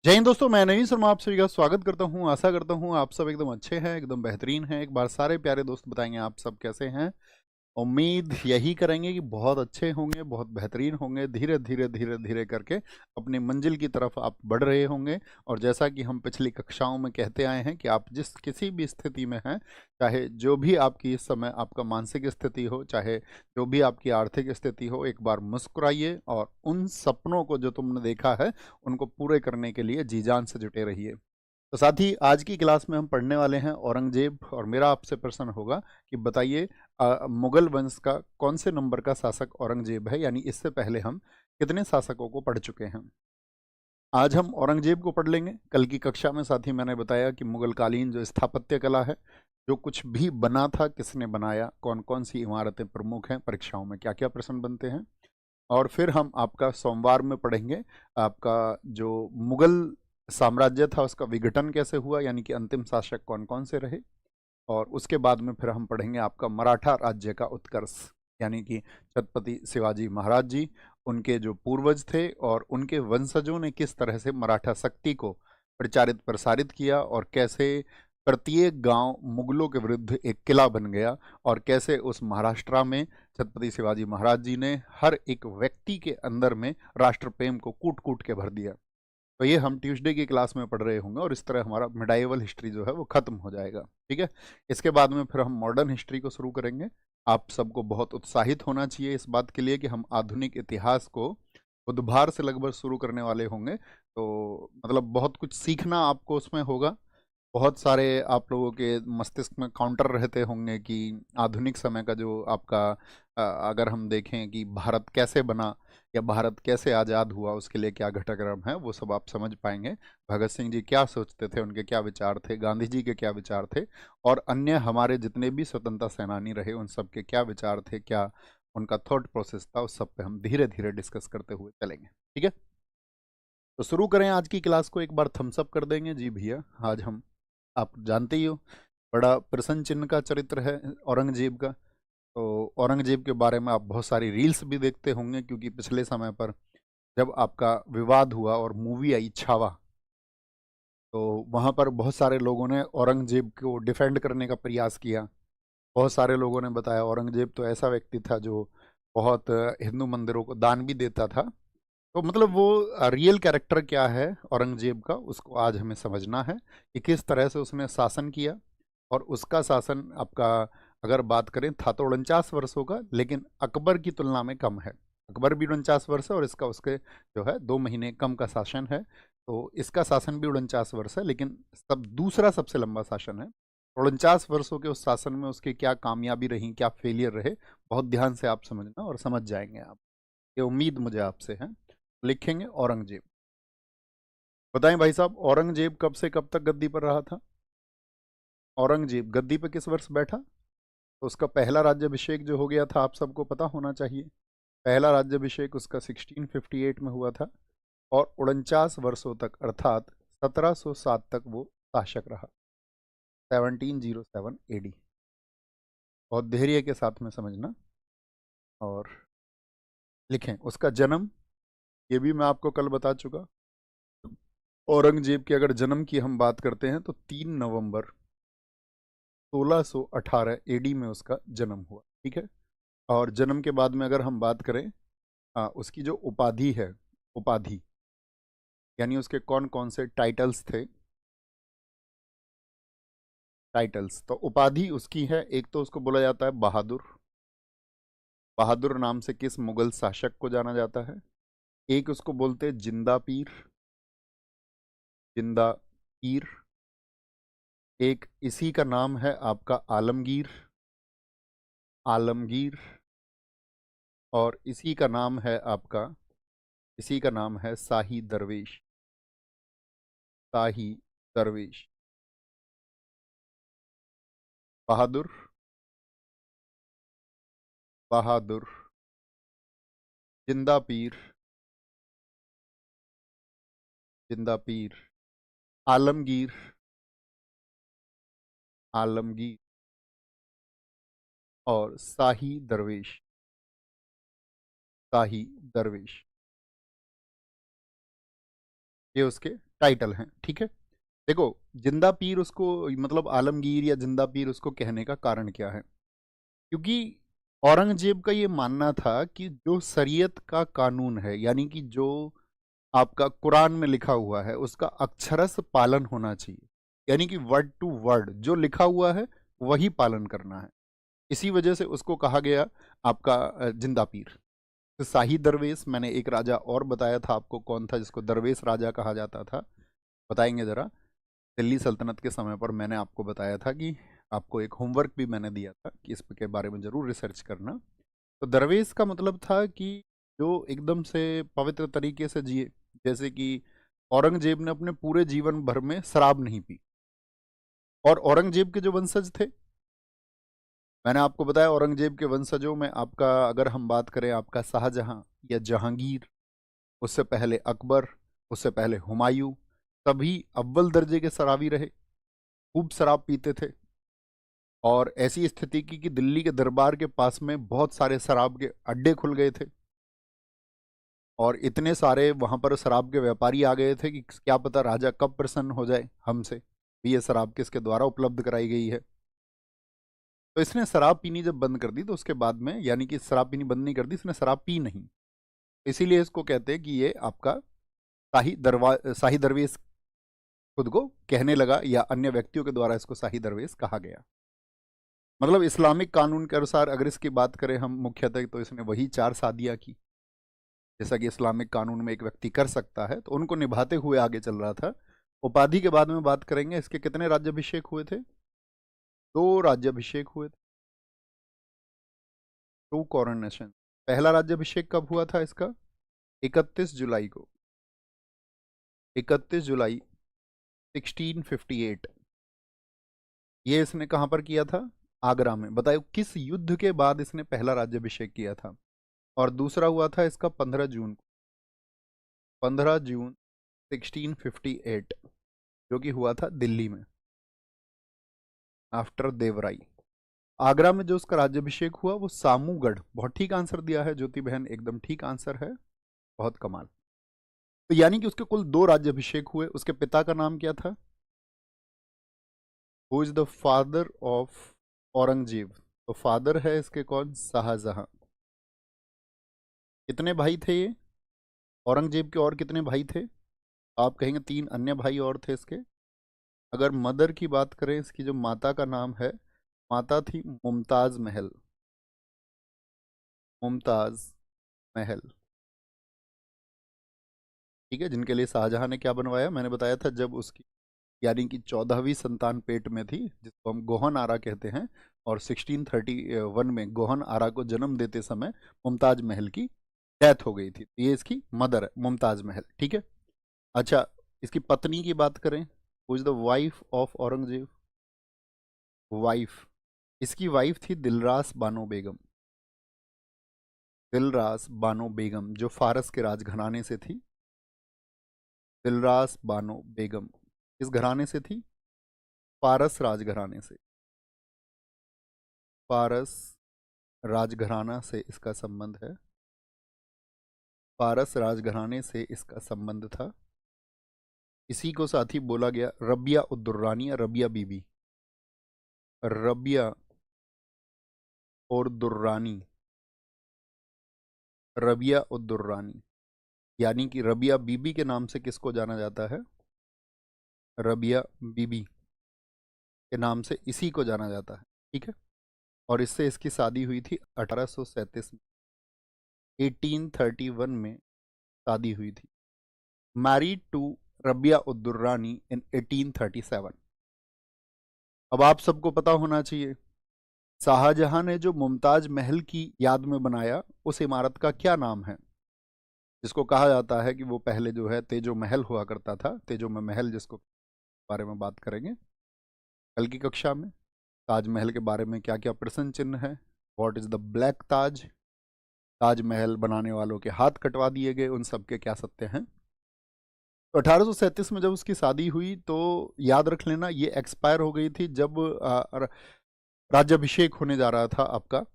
जय हिंद दोस्तों, मैं नवीन शर्मा आप सभी का स्वागत करता हूं। आशा करता हूं आप सब एकदम अच्छे हैं, एकदम बेहतरीन हैं। एक बार सारे प्यारे दोस्त बताएंगे आप सब कैसे हैं। उम्मीद यही करेंगे कि बहुत अच्छे होंगे, बहुत बेहतरीन होंगे। धीरे धीरे धीरे धीरे करके अपनी मंजिल की तरफ आप बढ़ रहे होंगे। और जैसा कि हम पिछली कक्षाओं में कहते आए हैं कि आप जिस किसी भी स्थिति में हैं, चाहे जो भी आपकी इस समय आपका मानसिक स्थिति हो, चाहे जो भी आपकी आर्थिक स्थिति हो, एक बार मुस्कुराइए और उन सपनों को जो तुमने देखा है उनको पूरे करने के लिए जी जान से जुटे रहिए। तो साथ ही आज की क्लास में हम पढ़ने वाले हैं औरंगजेब। और मेरा आपसे प्रश्न होगा कि बताइए, मुगल वंश का कौन से नंबर का शासक औरंगजेब है, यानी इससे पहले हम कितने शासकों को पढ़ चुके हैं। आज हम औरंगजेब को पढ़ लेंगे। कल की कक्षा में साथ ही मैंने बताया कि मुगल कालीन जो स्थापत्य कला है, जो कुछ भी बना था किसने बनाया, कौन कौन सी इमारतें प्रमुख हैं, परीक्षाओं में क्या क्या प्रश्न बनते हैं। और फिर हम आपका सोमवार में पढ़ेंगे आपका जो मुगल साम्राज्य था उसका विघटन कैसे हुआ, यानी कि अंतिम शासक कौन कौन से रहे। और उसके बाद में फिर हम पढ़ेंगे आपका मराठा राज्य का उत्कर्ष, यानी कि छत्रपति शिवाजी महाराज जी, उनके जो पूर्वज थे और उनके वंशजों ने किस तरह से मराठा शक्ति को प्रचारित प्रसारित किया, और कैसे प्रत्येक गांव मुगलों के विरुद्ध एक किला बन गया, और कैसे उस महाराष्ट्र में छत्रपति शिवाजी महाराज जी ने हर एक व्यक्ति के अंदर में राष्ट्र प्रेम को कूट कूट के भर दिया। तो ये हम ट्यूसडे की क्लास में पढ़ रहे होंगे, और इस तरह हमारा मिडाइवल हिस्ट्री जो है वो खत्म हो जाएगा। ठीक है। इसके बाद में फिर हम मॉडर्न हिस्ट्री को शुरू करेंगे। आप सबको बहुत उत्साहित होना चाहिए इस बात के लिए कि हम आधुनिक इतिहास को बुधवार से लगभग शुरू करने वाले होंगे। तो मतलब बहुत कुछ सीखना आपको उसमें होगा। बहुत सारे आप लोगों के मस्तिष्क में काउंटर रहते होंगे कि आधुनिक समय का जो आपका अगर हम देखें कि भारत कैसे बना या भारत कैसे आज़ाद हुआ, उसके लिए क्या घटनाक्रम है, वो सब आप समझ पाएंगे। भगत सिंह जी क्या सोचते थे, उनके क्या विचार थे, गांधी जी के क्या विचार थे, और अन्य हमारे जितने भी स्वतंत्रता सेनानी रहे उन सब के क्या विचार थे, क्या उनका थॉट प्रोसेस था, उस सब पे हम धीरे धीरे डिस्कस करते हुए चलेंगे। ठीक है। तो शुरू करें आज की क्लास को। एक बार थम्स अप कर देंगे जी भैया। आज हम, आप जानते ही हो, बड़ा प्रश्न चिन्ह का चरित्र है औरंगजेब का। तो औरंगजेब के बारे में आप बहुत सारी रील्स भी देखते होंगे, क्योंकि पिछले समय पर जब आपका विवाद हुआ और मूवी आई छावा, तो वहाँ पर बहुत सारे लोगों ने औरंगजेब को डिफेंड करने का प्रयास किया। बहुत सारे लोगों ने बताया औरंगजेब तो ऐसा व्यक्ति था जो बहुत हिंदू मंदिरों को दान भी देता था। तो मतलब वो रियल कैरेक्टर क्या है औरंगजेब का, उसको आज हमें समझना है कि किस तरह से उसने शासन किया। और उसका शासन आपका, अगर बात करें, था तो 49 वर्षों का, लेकिन अकबर की तुलना में कम है। अकबर भी 49 वर्ष है और इसका उसके जो है 2 महीने कम का शासन है। तो इसका शासन भी 49 वर्ष है, लेकिन सब दूसरा सबसे लंबा शासन है। 49 वर्षों के उस शासन में उसकी क्या कामयाबी रही, क्या फेलियर रहे, बहुत ध्यान से आप समझना और समझ जाएंगे आप। ये उम्मीद मुझे आपसे है। लिखेंगे औरंगजेब। बताएं भाई साहब, औरंगजेब कब से कब तक गद्दी पर रहा था। औरंगजेब गद्दी पर किस वर्ष बैठा। तो उसका पहला राज्याभिषेक जो हो गया था आप सबको पता होना चाहिए। पहला राज्याभिषेक उसका 1658 में हुआ था, और 49 वर्षों तक अर्थात 1707 तक वो शासक रहा। 1707 AD। बहुत धैर्य के साथ में समझना। और लिखें उसका जन्म, ये भी मैं आपको कल बता चुका। औरंगजेब के अगर जन्म की हम बात करते हैं तो 3 नवंबर 1618 AD में उसका जन्म हुआ। ठीक है। और जन्म के बाद में अगर हम बात करें, उसकी जो उपाधि है, उपाधि यानी उसके कौन कौन से टाइटल्स थे। टाइटल्स तो उपाधि उसकी है, एक तो उसको बोला जाता है बहादुर। बहादुर नाम से किस मुगल शासक को जाना जाता है। एक उसको बोलते हैं जिंदा पीर। जिंदा पीर। एक इसी का नाम है आपका आलमगीर। आलमगीर। और इसी का नाम है आपका, इसी का नाम है शाही दरवेश। शाही दरवेश। बहादुर। बहादुर। जिंदा पीर। जिंदा पीर। आलमगीर। आलमगीर। और शाही दरवेश। शाही दरवेश। ये उसके टाइटल हैं, ठीक है। देखो, जिंदा पीर उसको, मतलब आलमगीर या जिंदा पीर उसको कहने का कारण क्या है? क्योंकि औरंगजेब का ये मानना था कि जो शरीयत का कानून है, यानी कि जो आपका कुरान में लिखा हुआ है, उसका अक्षरश पालन होना चाहिए। यानी कि वर्ड टू वर्ड जो लिखा हुआ है वही पालन करना है। इसी वजह से उसको कहा गया आपका जिंदा पीर। तो शाही दरवेश, मैंने एक राजा और बताया था आपको, कौन था जिसको दरवेश राजा कहा जाता था, बताएंगे जरा। दिल्ली सल्तनत के समय पर मैंने आपको बताया था कि आपको एक होमवर्क भी मैंने दिया था कि इसके बारे में ज़रूर रिसर्च करना। तो दरवेश का मतलब था कि जो एकदम से पवित्र तरीके से जिए। जैसे कि औरंगजेब ने अपने पूरे जीवन भर में शराब नहीं पी, और औरंगजेब के जो वंशज थे, मैंने आपको बताया औरंगजेब के वंशजों में आपका, अगर हम बात करें आपका शाहजहां या जहांगीर, उससे पहले अकबर, उससे पहले हुमायूं, सभी अव्वल दर्जे के शराबी रहे, खूब शराब पीते थे। और ऐसी स्थिति की कि दिल्ली के दरबार के पास में बहुत सारे शराब के अड्डे खुल गए थे, और इतने सारे वहां पर शराब के व्यापारी आ गए थे कि क्या पता राजा कब प्रसन्न हो जाए हमसे, भी ये शराब किसके द्वारा उपलब्ध कराई गई है। तो इसने शराब पीनी जब बंद कर दी, तो उसके बाद में, यानी कि शराब पीनी बंद नहीं कर दी, इसने शराब पी नहीं। इसीलिए इसको कहते हैं कि ये आपका शाही दरवेश खुद को कहने लगा, या अन्य व्यक्तियों के द्वारा इसको शाही दरवेश कहा गया। मतलब इस्लामिक कानून के अनुसार अगर इसकी बात करें हम मुख्यतः, तो इसने वही 4 शादियां की जैसा कि इस्लामिक कानून में एक व्यक्ति कर सकता है, तो उनको निभाते हुए आगे चल रहा था। उपाधि के बाद में बात करेंगे, इसके कितने राज्याभिषेक हुए थे? 2 राज्याभिषेक हुए थे, 2 कॉरोनेशन। पहला राज्याभिषेक कब हुआ था इसका? 31 जुलाई को, 31 जुलाई 1658। ये इसने कहाँ पर किया था? आगरा में। बताओ किस युद्ध के बाद इसने पहला राज्याभिषेक किया था? और दूसरा हुआ था इसका 15 जून को, 15 जून 1658, जो कि हुआ था दिल्ली में, आफ्टर देवराई। आगरा में जो उसका राज्याभिषेक हुआ वो सामूगढ़। बहुत ठीक आंसर दिया है ज्योति बहन, एकदम ठीक आंसर है, बहुत कमाल। तो यानी कि उसके कुल 2 राज्याभिषेक हुए। उसके पिता का नाम क्या था? Who is the father of Aurangzeb? तो फादर है इसके कौन? शाहजहां। कितने भाई थे ये औरंगजेब के? और कितने भाई थे? आप कहेंगे 3 अन्य भाई और थे इसके। अगर मदर की बात करें, इसकी जो माता का नाम है, माता थी मुमताज महल। मुमताज महल, ठीक है, जिनके लिए शाहजहां ने क्या बनवाया, मैंने बताया था, जब उसकी यानी कि 14वीं संतान पेट में थी, जिसको हम गोहन आरा कहते हैं, और 1631 में गोहन आरा को जन्म देते समय मुमताज महल की डेथ हो गई थी। ये इसकी मदर है, मुमताज महल, ठीक है। अच्छा, इसकी पत्नी की बात करें, who is the wife of Aurangzeb? Wife, इसकी वाइफ थी दिलरास बानो बेगम। दिलरास बानो बेगम, जो फारस के राजघराने से थी। दिलरास बानो बेगम किस घराने से थी? फारस राजघराने से। फारस राजघराना से इसका संबंध है। फारस राजघराने से इसका संबंध था। इसी को साथ ही बोला गया रबिया उद्दुर्रानी या रबिया बीबी। रबिया और दुर्रानी, रबिया उद्दुर्रानी, यानी कि रबिया बीबी के नाम से किसको जाना जाता है? रबिया बीबी के नाम से इसी को जाना जाता है, ठीक है। और इससे इसकी शादी हुई थी 1837 में, 1831 में शादी हुई थी। मैरिड टू रबिया उद्दुर्रानी इन 1837। अब आप सबको पता होना चाहिए, शाहजहां ने जो मुमताज महल की याद में बनाया, उस इमारत का क्या नाम है, जिसको कहा जाता है कि वो पहले जो है तेजो महल हुआ करता था। तेजो में महल, जिसको बारे में बात करेंगे कल की कक्षा में। ताजमहल के बारे में क्या क्या प्रश्न चिन्ह है, व्हाट इज द ब्लैक ताज, ताजमहल बनाने वालों के हाथ कटवा दिए गए, उन सब के क्या सत्य हैं। तो 1837 में जब उसकी शादी हुई, तो याद रख लेना ये एक्सपायर हो गई थी जब राज्याभिषेक होने जा रहा था आपका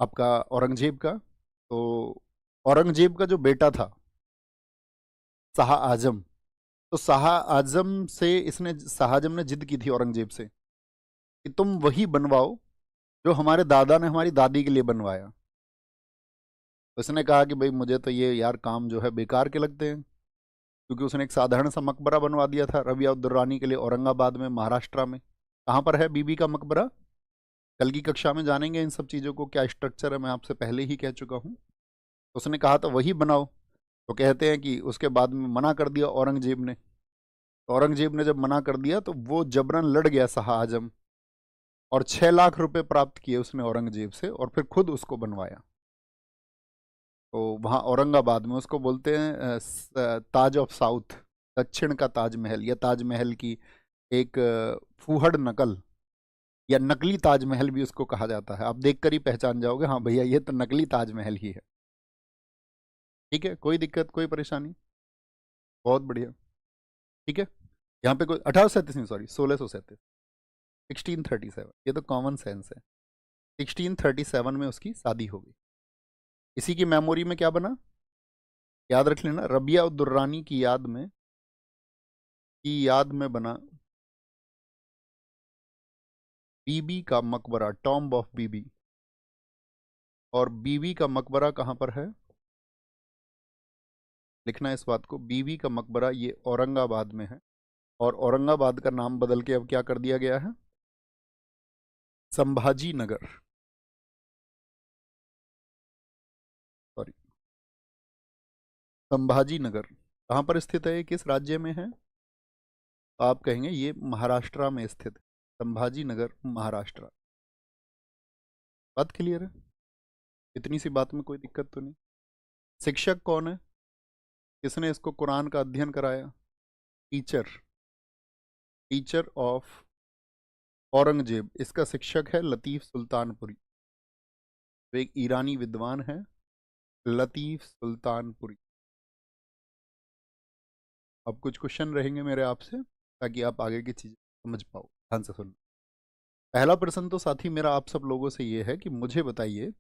आपका औरंगजेब का। तो औरंगजेब का जो बेटा था शाह आजम, तो शाह आजम ने जिद की थी औरंगजेब से कि तुम वही बनवाओ जो हमारे दादा ने हमारी दादी के लिए बनवाया। उसने कहा कि भाई मुझे तो ये यार काम जो है बेकार के लगते हैं, क्योंकि उसने एक साधारण सा मकबरा बनवा दिया था रबिया उद दुर्रानी के लिए औरंगाबाद में, महाराष्ट्र में। कहाँ पर है बीबी का मकबरा? कल की कक्षा में जानेंगे इन सब चीज़ों को, क्या स्ट्रक्चर है, मैं आपसे पहले ही कह चुका हूँ। उसने कहा था वही बनाओ, तो कहते हैं कि उसके बाद में मना कर दिया औरंगजेब ने। तो औरंगजेब ने जब मना कर दिया तो वो जबरन लड़ गया शाह आजम, और 6 लाख रुपए प्राप्त किए उसने औरंगजेब से, और फिर खुद उसको बनवाया। तो वहाँ औरंगाबाद में उसको बोलते हैं ताज ऑफ साउथ, दक्षिण का ताजमहल, या ताजमहल की एक फूहड़ नकल, या नकली ताजमहल भी उसको कहा जाता है। आप देखकर ही पहचान जाओगे, हाँ भैया ये तो नकली ताजमहल ही है। ठीक है, कोई दिक्कत कोई परेशानी? बहुत बढ़िया। ठीक है, यहाँ पे कोई 1837 नहीं, सॉरी 1637, 1637, ये तो कॉमन सेंस है। 1637 में उसकी शादी हो गई। इसी की मेमोरी में क्या बना, याद रख लेना, रबिया उद दुर्रानी की याद में बना बीबी का मकबरा, टॉम्ब ऑफ बीबी। और बीबी का मकबरा कहाँ पर है, लिखना है इस बात को। बीबी का मकबरा ये औरंगाबाद में है, और औरंगाबाद का नाम बदल के अब क्या कर दिया गया है, संभाजी नगर, सॉरी संभाजी नगर। कहाँ पर स्थित है, किस राज्य में है? तो आप कहेंगे ये महाराष्ट्र में स्थित है, संभाजी नगर महाराष्ट्र। बात क्लियर है? इतनी सी बात में कोई दिक्कत तो नहीं? शिक्षक कौन है, किसने इसको कुरान का अध्ययन कराया? टीचर, टीचर ऑफ औरंगजेब, इसका शिक्षक है लतीफ सुल्तानपुरी। तो एक ईरानी विद्वान है लतीफ सुल्तानपुरी। अब कुछ क्वेश्चन रहेंगे मेरे आपसे, ताकि आप आगे की चीजें समझ पाओ, ध्यान से सुन। पहला प्रश्न तो साथी मेरा आप सब लोगों से ये है कि मुझे बताइए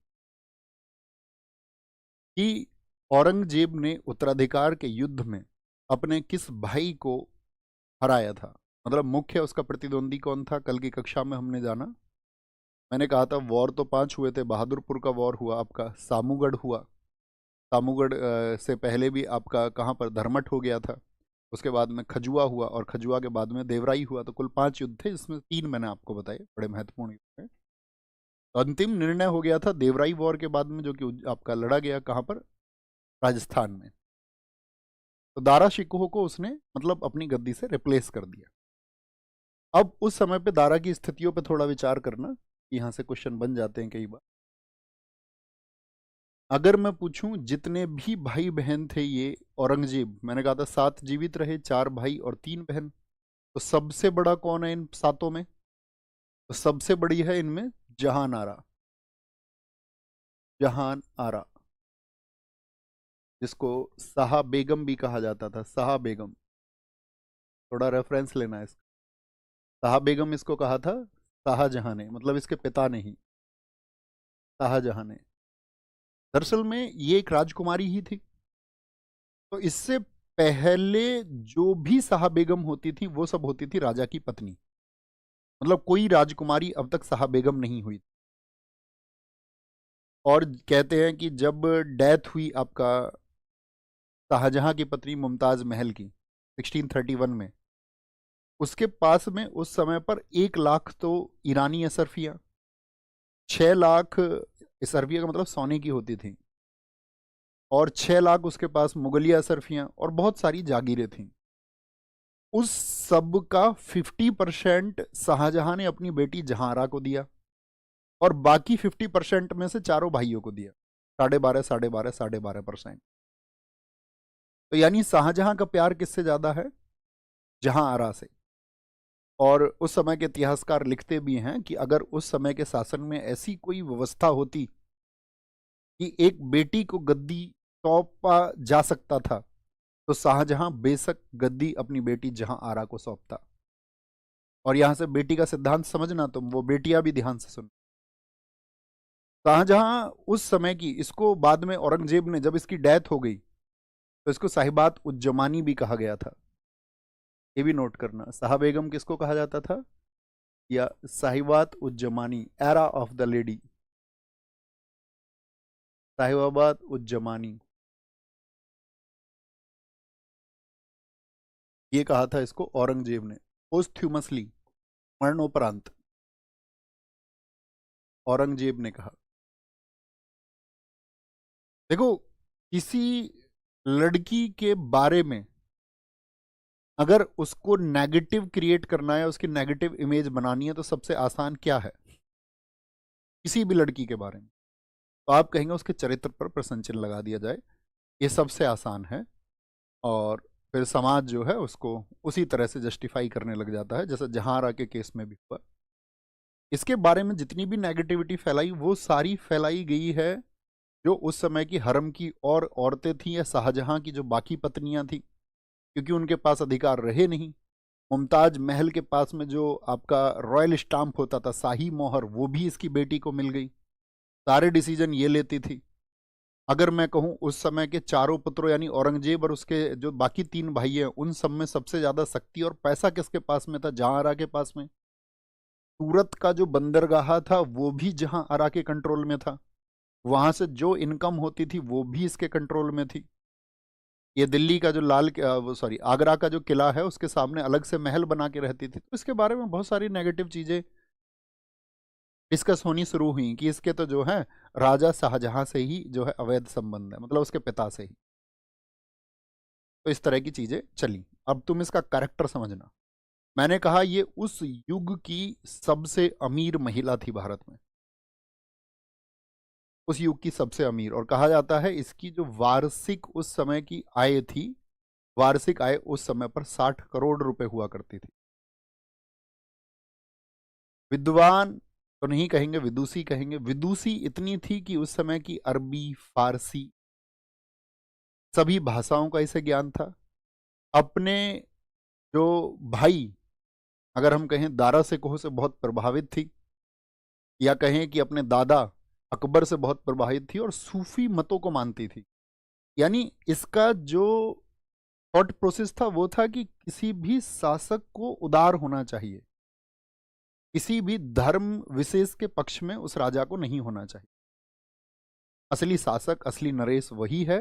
कि औरंगजेब ने उत्तराधिकार के युद्ध में अपने किस भाई को हराया था? मतलब मुख्य उसका प्रतिद्वंदी कौन था? कल की कक्षा में हमने जाना, मैंने कहा था वॉर तो 5 हुए थे। बहादुरपुर का वॉर हुआ, आपका सामूगढ़ हुआ, सामूगढ़ से पहले भी आपका कहाँ पर धर्मठ हो गया था, उसके बाद में खजुआ हुआ, और खजुआ के बाद में देवराई हुआ। तो कुल 5 युद्ध थे, जिसमें 3 मैंने आपको बताए, बड़े महत्वपूर्ण युद्ध थे। तो अंतिम निर्णय हो गया था देवराई वॉर के बाद में, जो कि आपका लड़ा गया कहाँ पर, राजस्थान में। तो दारा शिकोह को उसने मतलब अपनी गद्दी से रिप्लेस कर दिया। अब उस समय पे दारा की स्थितियों पे थोड़ा विचार करना, यहाँ से क्वेश्चन बन जाते हैं कई बार। अगर मैं पूछूं जितने भी भाई बहन थे ये औरंगजेब, मैंने कहा था 7 जीवित रहे, 4 भाई और 3 बहन, तो सबसे बड़ा कौन है इन 7 में? तो सबसे बड़ी है इनमें जहान आरा, जहान आरा, जिसको शाह बेगम भी कहा जाता था, शाह बेगम। थोड़ा रेफरेंस लेना है इसका। शाह बेगम इसको कहा था शाहजहां ने, मतलब इसके पिता ने ही, शाहजहां ने। दरअसल में ये एक राजकुमारी ही थी। तो इससे पहले जो भी शाह बेगम होती थी वो सब होती थी राजा की पत्नी, मतलब कोई राजकुमारी अब तक शाह बेगम नहीं हुई। और कहते हैं कि जब डेथ हुई आपका शाहजहां की पत्नी मुमताज महल की 1631 में, उसके पास में उस समय पर 1 लाख तो ईरानी असरफियां, 6 लाख असरफिया का मतलब सोने की होती थी, और 6 लाख उसके पास मुगलिया असरफियां, और बहुत सारी जागीरें थीं। उस सब का 50% शाहजहां ने अपनी बेटी जहांआरा को दिया, और बाकी 50% में से चारों भाइयों को दिया, 12.5 12.5 12.5%। तो यानी शाहजहां का प्यार किससे ज्यादा है? जहांआरा से। और उस समय के इतिहासकार लिखते भी हैं कि अगर उस समय के शासन में ऐसी कोई व्यवस्था होती कि एक बेटी को गद्दी सौंपा जा सकता था, तो शाहजहां बेशक गद्दी अपनी बेटी जहांआरा को सौंपता। और यहां से बेटी का सिद्धांत समझना तुम, वो बेटियां भी ध्यान से सुन। शाहजहां उस समय की, इसको बाद में औरंगजेब ने, जब इसकी डेथ हो गई तो इसको साहिबात उज्जमानी भी कहा गया था। ये भी नोट करना। शाह बेगम किसको कहा जाता था? या साहिबात उज्जमानी, एरा ऑफ द लेडी, साहिबाबाद उज्जमानी, ये कहा था इसको औरंगजेब ने पोस्ट्यूमसली, मरणोपरांत औरंगजेब ने कहा। देखो, किसी लड़की के बारे में अगर उसको नेगेटिव क्रिएट करना है, उसकी नेगेटिव इमेज बनानी है, तो सबसे आसान क्या है? किसी भी लड़की के बारे में तो आप कहेंगे उसके चरित्र पर प्रश्न चिन्ह लगा दिया जाए, ये सबसे आसान है। और फिर समाज जो है उसको उसी तरह से जस्टिफाई करने लग जाता है, जैसा जहांरा के केस में भी हुआ। इसके बारे में जितनी भी नेगेटिविटी फैलाई वो सारी फैलाई गई है जो उस समय की हरम की और औरतें थीं, या शाहजहां की जो बाकी पत्नियां थीं, क्योंकि उनके पास अधिकार रहे नहीं। मुमताज महल के पास में जो आपका रॉयल स्टाम्प होता था, शाही मोहर, वो भी इसकी बेटी को मिल गई। सारे डिसीजन ये लेती थी। अगर मैं कहूं उस समय के चारों पुत्रों यानी औरंगजेब और उसके जो बाकी 3 भाई हैं, उन सब में सबसे ज्यादा शक्ति और पैसा किसके पास में था? जहांआरा के पास में। सूरत का जो बंदरगाह था वो भी जहांआरा के कंट्रोल में था। वहां से जो इनकम होती थी वो भी इसके कंट्रोल में थी। ये दिल्ली का जो वो सॉरी आगरा का जो किला है उसके सामने अलग से महल बना के रहती थी। तो इसके बारे में बहुत सारी नेगेटिव चीजें डिस्कस होनी शुरू हुई कि इसके तो जो है राजा शाहजहां से ही जो है अवैध संबंध है, मतलब उसके पिता से ही। तो इस तरह की चीजें चली। अब तुम इसका कैरेक्टर समझना। मैंने कहा ये उस युग की सबसे अमीर महिला थी भारत में, उस युग की सबसे अमीर। और कहा जाता है इसकी जो वार्षिक उस समय की आय थी, वार्षिक आय उस समय पर 60 करोड़ रुपए हुआ करती थी। विद्वान तो नहीं कहेंगे, विदुषी कहेंगे। विदुषी इतनी थी कि उस समय की अरबी, फारसी सभी भाषाओं का इसे ज्ञान था। अपने जो भाई, अगर हम कहें दारा सिकोह से बहुत प्रभावित थी, या कहें कि अपने दादा अकबर से बहुत प्रभावित थी, और सूफी मतों को मानती थी। यानी इसका जो थॉट प्रोसेस था वो था कि किसी भी शासक को उदार होना चाहिए, किसी भी धर्म विशेष के पक्ष में उस राजा को नहीं होना चाहिए। असली शासक, असली नरेश वही है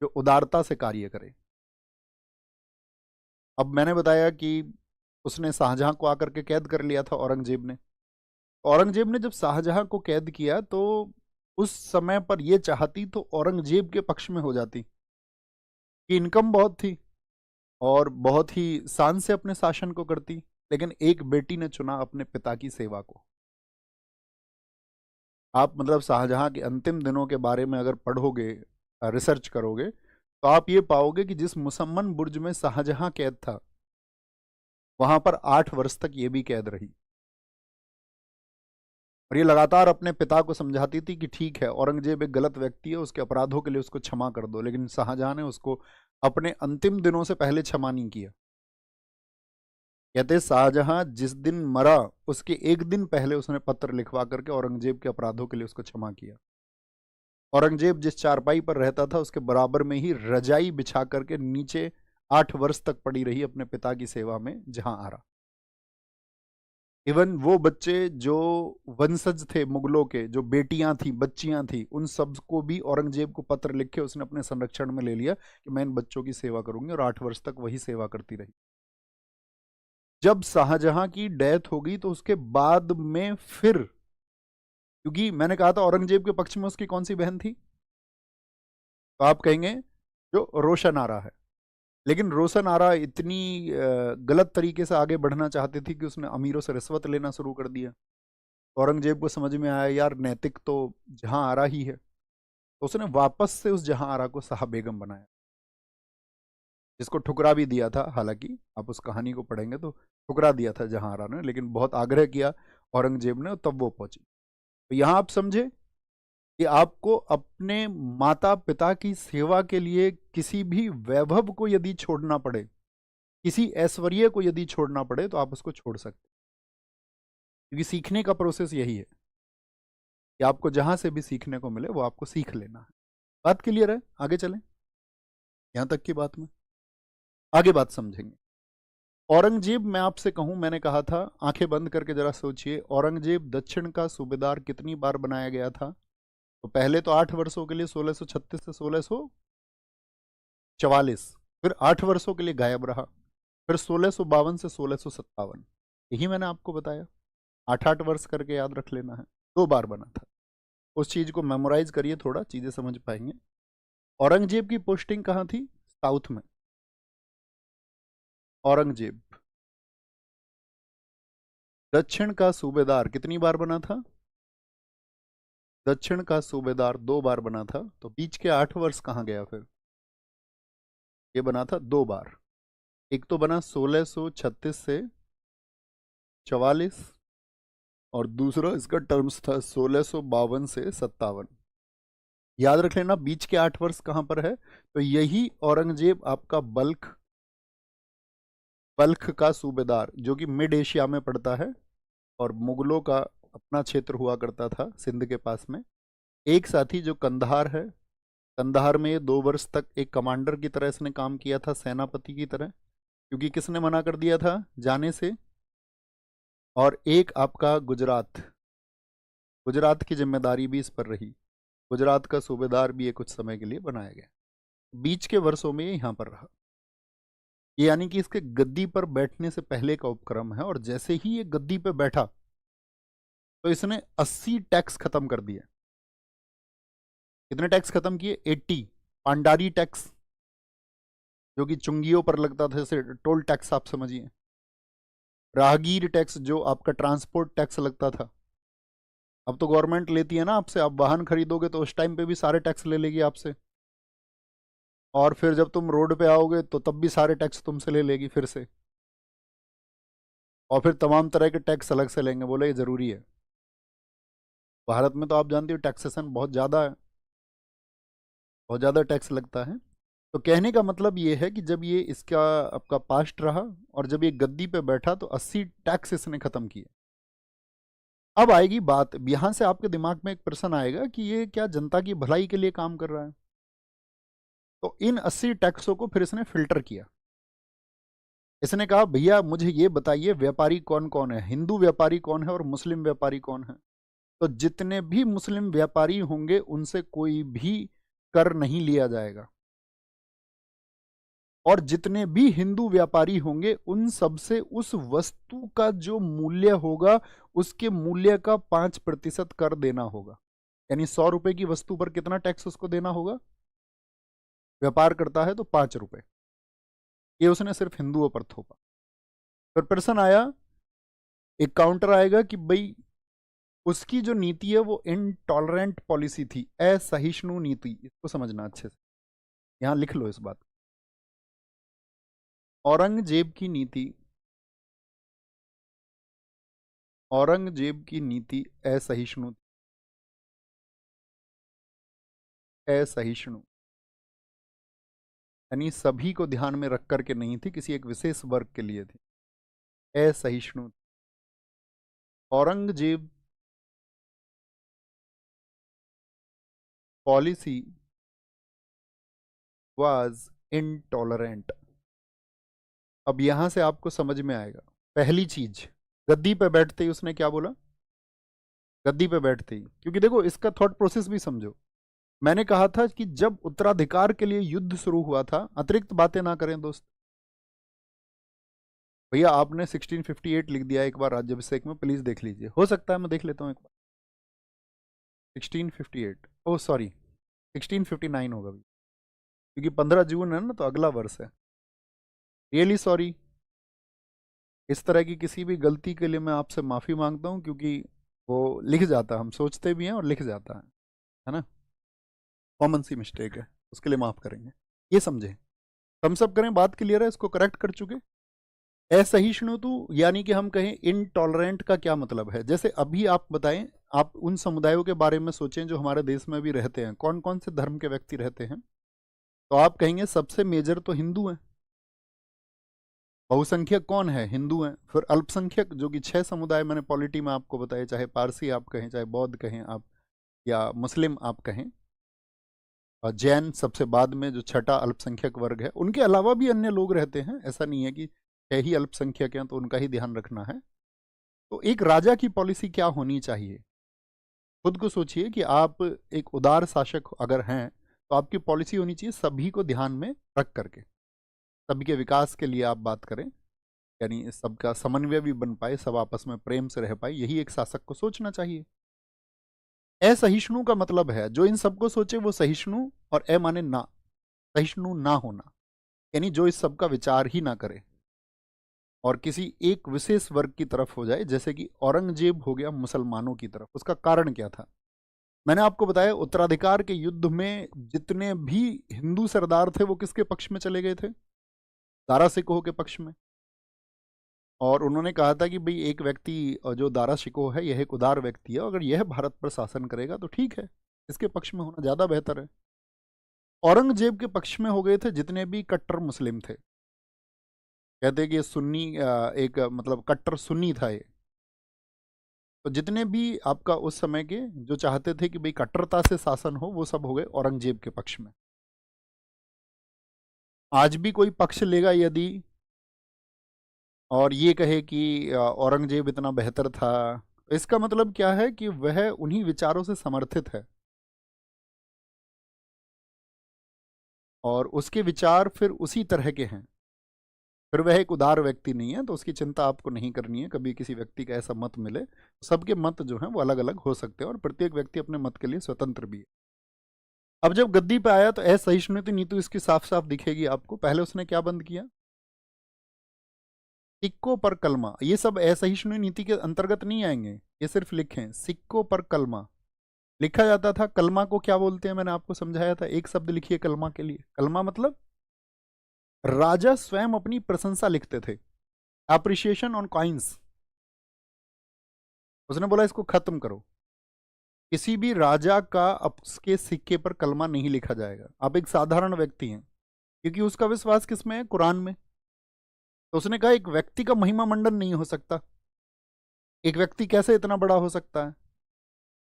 जो उदारता से कार्य करे। अब मैंने बताया कि उसने शाहजहां को आकर के कैद कर लिया था औरंगजेब ने। औरंगजेब ने जब शाहजहां को कैद किया तो उस समय पर यह चाहती तो औरंगजेब के पक्ष में हो जाती कि इनकम बहुत थी और बहुत ही शान से अपने शासन को करती, लेकिन एक बेटी ने चुना अपने पिता की सेवा को। आप मतलब शाहजहां के अंतिम दिनों के बारे में अगर पढ़ोगे, रिसर्च करोगे, तो आप ये पाओगे कि जिस मुसम्मन बुर्ज में शाहजहां कैद था वहां पर 8 वर्ष तक ये भी कैद रही। और ये लगातार अपने पिता को समझाती थी कि ठीक है, औरंगजेब एक गलत व्यक्ति है, उसके अपराधों के लिए उसको क्षमा कर दो। लेकिन शाहजहां ने उसको अपने अंतिम दिनों से पहले क्षमा नहीं किया। कहते शाहजहां जिस दिन मरा उसके एक दिन पहले उसने पत्र लिखवा करके औरंगजेब के अपराधों के लिए उसको क्षमा किया। औरंगजेब जिस चारपाई पर रहता था उसके बराबर में ही रजाई बिछा करके नीचे 8 वर्ष तक पड़ी रही अपने पिता की सेवा में जहांआरा। इवन वो बच्चे जो वंशज थे मुगलों के, जो बेटियां थी, बच्चियां थी, उन सबको भी औरंगजेब को पत्र लिख के उसने अपने संरक्षण में ले लिया कि मैं इन बच्चों की सेवा करूंगी, और 8 वर्ष तक वही सेवा करती रही। जब शाहजहां की डेथ हो गई तो उसके बाद में फिर, क्योंकि मैंने कहा था औरंगजेब के पक्ष में उसकी कौन सी बहन थी, तो आप कहेंगे जो रोशन आरा है। लेकिन रोशन आरा इतनी गलत तरीके से आगे बढ़ना चाहती थी कि उसने अमीरों से रिश्वत लेना शुरू कर दिया। औरंगजेब को समझ में आया यार नैतिक तो जहां आरा ही है, तो उसने वापस से उस जहां आरा को शाह बेगम बनाया, जिसको ठुकरा भी दिया था। हालांकि आप उस कहानी को पढ़ेंगे तो ठुकरा दिया था जहां आरा ने, लेकिन बहुत आग्रह किया औरंगजेब ने, तब वो पहुंची। तो यहां आप समझे कि आपको अपने माता पिता की सेवा के लिए किसी भी वैभव को यदि छोड़ना पड़े, किसी ऐश्वर्य को यदि छोड़ना पड़े, तो आप उसको छोड़ सकते, क्योंकि सीखने का प्रोसेस यही है कि आपको जहां से भी सीखने को मिले वो आपको सीख लेना है। बात क्लियर है? आगे चलें, यहां तक की बात में आगे बात समझेंगे। औरंगजेब, मैं आपसे कहूं, मैंने कहा था, आंखें बंद करके जरा सोचिए, औरंगजेब दक्षिण का सूबेदार कितनी बार बनाया गया था? तो पहले तो 8 वर्षों के लिए 1636 से 1644, फिर 8 वर्षों के लिए गायब रहा, फिर 1652 से 1657। यही मैंने आपको बताया, 8 8 वर्ष करके याद रख लेना है। 2 बार बना था। उस चीज को मेमोराइज करिए, थोड़ा चीजें समझ पाएंगे। औरंगजेब की पोस्टिंग कहाँ थी? साउथ में। औरंगजेब दक्षिण का सूबेदार कितनी बार बना था? दक्षिण का सूबेदार 2 बार बना था। तो बीच के 8 वर्ष कहाँ गया फिर? ये बना था 2 बार। एक तो बना 1636 से 44, और दूसरा इसका टर्म्स था 1652 से 57। याद रख लेना, बीच के 8 वर्ष कहाँ पर है? तो यही औरंगजेब आपका बल्ख, बल्ख का सूबेदार, जो कि मिड एशिया में पड़ता है, और मुगलों का अपना क्षेत्र हुआ करता था सिंध के पास में। एक साथी जो कंधार है, कंधार में ये 2 वर्ष तक एक कमांडर की तरह इसने काम किया था, सेनापति की तरह, क्योंकि किसने मना कर दिया था जाने से? और एक आपका गुजरात, गुजरात की जिम्मेदारी भी इस पर रही। गुजरात का सूबेदार भी ये कुछ समय के लिए बनाया गया। बीच के वर्षों में ये यहाँ पर रहा। ये यानी कि इसके गद्दी पर बैठने से पहले का उपक्रम है, और जैसे ही ये गद्दी पे बैठा तो इसने 80 टैक्स खत्म कर दिए। कितने टैक्स खत्म किए? 80। पांडारी टैक्स, जो कि चुंगियों पर लगता था, जैसे टोल टैक्स आप समझिए। राहगीर टैक्स, जो आपका ट्रांसपोर्ट टैक्स लगता था। अब तो गवर्नमेंट लेती है ना आपसे, आप वाहन खरीदोगे तो उस टाइम पे भी सारे टैक्स ले लेगी आपसे, और फिर जब तुम रोड पे आओगे तो तब भी सारे टैक्स तुमसे ले लेगी फिर से, और फिर तमाम तरह के टैक्स अलग से लेंगे, बोले ये जरूरी है। भारत में तो आप जानते हो टैक्सेशन बहुत ज़्यादा है, बहुत ज़्यादा टैक्स लगता है। तो कहने का मतलब ये है कि जब ये इसका आपका पास्ट रहा, और जब ये गद्दी पे बैठा, तो 80 टैक्स इसने खत्म किए। अब आएगी बात, यहां से आपके दिमाग में एक प्रश्न आएगा कि ये क्या जनता की भलाई के लिए काम कर रहा है? तो इन 80 टैक्सों को फिर इसने फिल्टर किया। इसने कहा भैया मुझे ये बताइए, व्यापारी कौन कौन है, हिंदू व्यापारी कौन है और मुस्लिम व्यापारी कौन है? तो जितने भी मुस्लिम व्यापारी होंगे उनसे कोई भी कर नहीं लिया जाएगा, और जितने भी हिंदू व्यापारी होंगे उन सबसे उस वस्तु का जो मूल्य होगा, उसके मूल्य का 5% कर देना होगा। यानी 100 रुपए की वस्तु पर कितना टैक्स उसको देना होगा? व्यापार करता है तो 5 रुपए। ये उसने सिर्फ हिंदुओं पर थोपा। फिर प्रश्न आया, एक काउंटर आएगा कि भाई उसकी जो नीति है वो इनटॉलरेंट पॉलिसी थी, असहिष्णु नीति। इसको समझना अच्छे से, यहां लिख लो इस बात। औरंगजेब की नीति, औरंगजेब की नीति असहिष्णु, असहिष्णु यानी सभी को ध्यान में रख करके नहीं थी, किसी एक विशेष वर्ग के लिए थी, असहिष्णु। Aurangzeb policy was intolerant. अब यहां से आपको समझ में आएगा। पहली चीज, गद्दी पे बैठते ही उसने क्या बोला? गद्दी पे बैठते ही, क्योंकि देखो इसका थॉट प्रोसेस भी समझो। मैंने कहा था कि जब उत्तराधिकार के लिए युद्ध शुरू हुआ था, अतिरिक्त बातें ना करें दोस्त। भैया आपने 1658 लिख दिया एक बार राज्याभिषेक में, प्लीज देख लीजिए, हो सकता है मैं देख लेता हूँ एक बार। 1658, ओह सॉरी 1659 होगा भी, क्योंकि 15 जून है ना, तो अगला वर्ष है। रियली सॉरी, इस तरह की किसी भी गलती के लिए मैं आपसे माफ़ी मांगता हूँ, क्योंकि वो लिख जाता, हम सोचते भी हैं और लिख जाता है ना, कॉमन सी मिस्टेक है, उसके लिए माफ़ करेंगे। ये समझे, हम सब करें, बात क्लियर है, इसको करेक्ट कर चुके। असहिष्णुता यानी कि हम कहें इनटॉलरेंट का क्या मतलब है? जैसे अभी आप बताएं, आप उन समुदायों के बारे में सोचें जो हमारे देश में भी रहते हैं, कौन कौन से धर्म के व्यक्ति रहते हैं? तो आप कहेंगे सबसे मेजर तो हिंदू हैं। बहुसंख्यक कौन है? हिंदू हैं। फिर अल्पसंख्यक, जो कि 6 समुदाय मैंने पॉलिटी में आपको बताया, चाहे पारसी आप कहें, चाहे बौद्ध कहें आप, या मुस्लिम आप कहें, और जैन सबसे बाद में जो छठा अल्पसंख्यक वर्ग है। उनके अलावा भी अन्य लोग रहते हैं, ऐसा नहीं है कि है ही अल्पसंख्यक हैं तो उनका ही ध्यान रखना है। तो एक राजा की पॉलिसी क्या होनी चाहिए? खुद को सोचिए कि आप एक उदार शासक अगर हैं तो आपकी पॉलिसी होनी चाहिए सभी को ध्यान में रख करके, सभी के विकास के लिए आप बात करें, यानी सबका समन्वय भी बन पाए, सब आपस में प्रेम से रह पाए, यही एक शासक को सोचना चाहिए। असहिष्णु का मतलब है जो इन सबको सोचे वो सहिष्णु, और ए माने ना, सहिष्णु ना होना, यानी जो इस सब का विचार ही ना करे और किसी एक विशेष वर्ग की तरफ हो जाए, जैसे कि औरंगजेब हो गया मुसलमानों की तरफ। उसका कारण क्या था? मैंने आपको बताया उत्तराधिकार के युद्ध में जितने भी हिंदू सरदार थे वो किसके पक्ष में चले गए थे? दारा सिकोह के पक्ष में। और उन्होंने कहा था कि भाई एक व्यक्ति जो दारा शिकोह है यह एक उदार व्यक्ति है, अगर यह भारत पर शासन करेगा तो ठीक है, इसके पक्ष में होना ज़्यादा बेहतर है। औरंगजेब के पक्ष में हो गए थे जितने भी कट्टर मुस्लिम थे, कहते हैं कि ये सुन्नी एक मतलब कट्टर सुन्नी था ये। तो जितने भी आपका उस समय के जो चाहते थे कि भाई कट्टरता से शासन हो, वो सब हो गए औरंगजेब के पक्ष में। आज भी कोई पक्ष लेगा यदि और ये कहे कि औरंगजेब इतना बेहतर था, तो इसका मतलब क्या है कि वह उन्हीं विचारों से समर्थित है और उसके विचार फिर उसी तरह के हैं, फिर वह एक उदार व्यक्ति नहीं है। तो उसकी चिंता आपको नहीं करनी है। कभी किसी व्यक्ति का ऐसा मत मिले, सबके मत जो हैं वो अलग अलग हो सकते हैं और प्रत्येक व्यक्ति अपने मत के लिए स्वतंत्र भी है। अब जब गद्दी पे आया तो असहिष्णुता नीति इसकी साफ साफ दिखेगी आपको। पहले उसने क्या बंद किया? सिक्कों पर कलमा। ये सब असहिष्णु नीति के अंतर्गत नहीं आएंगे, ये सिर्फ लिखें सिक्कों पर कलमा लिखा जाता था। कलमा को क्या बोलते हैं मैंने आपको समझाया था, एक शब्द लिखिए कलमा के लिए। कलमा मतलब राजा स्वयं अपनी प्रशंसा लिखते थे, अप्रिसिएशन ऑन कॉइन्स। उसने बोला इसको खत्म करो, किसी भी राजा का उसके सिक्के पर कलमा नहीं लिखा जाएगा। आप एक साधारण व्यक्ति हैं, क्योंकि उसका विश्वास किसमें है? कुरान में। तो उसने कहा एक व्यक्ति का महिमा मंडन नहीं हो सकता, एक व्यक्ति कैसे इतना बड़ा हो सकता है?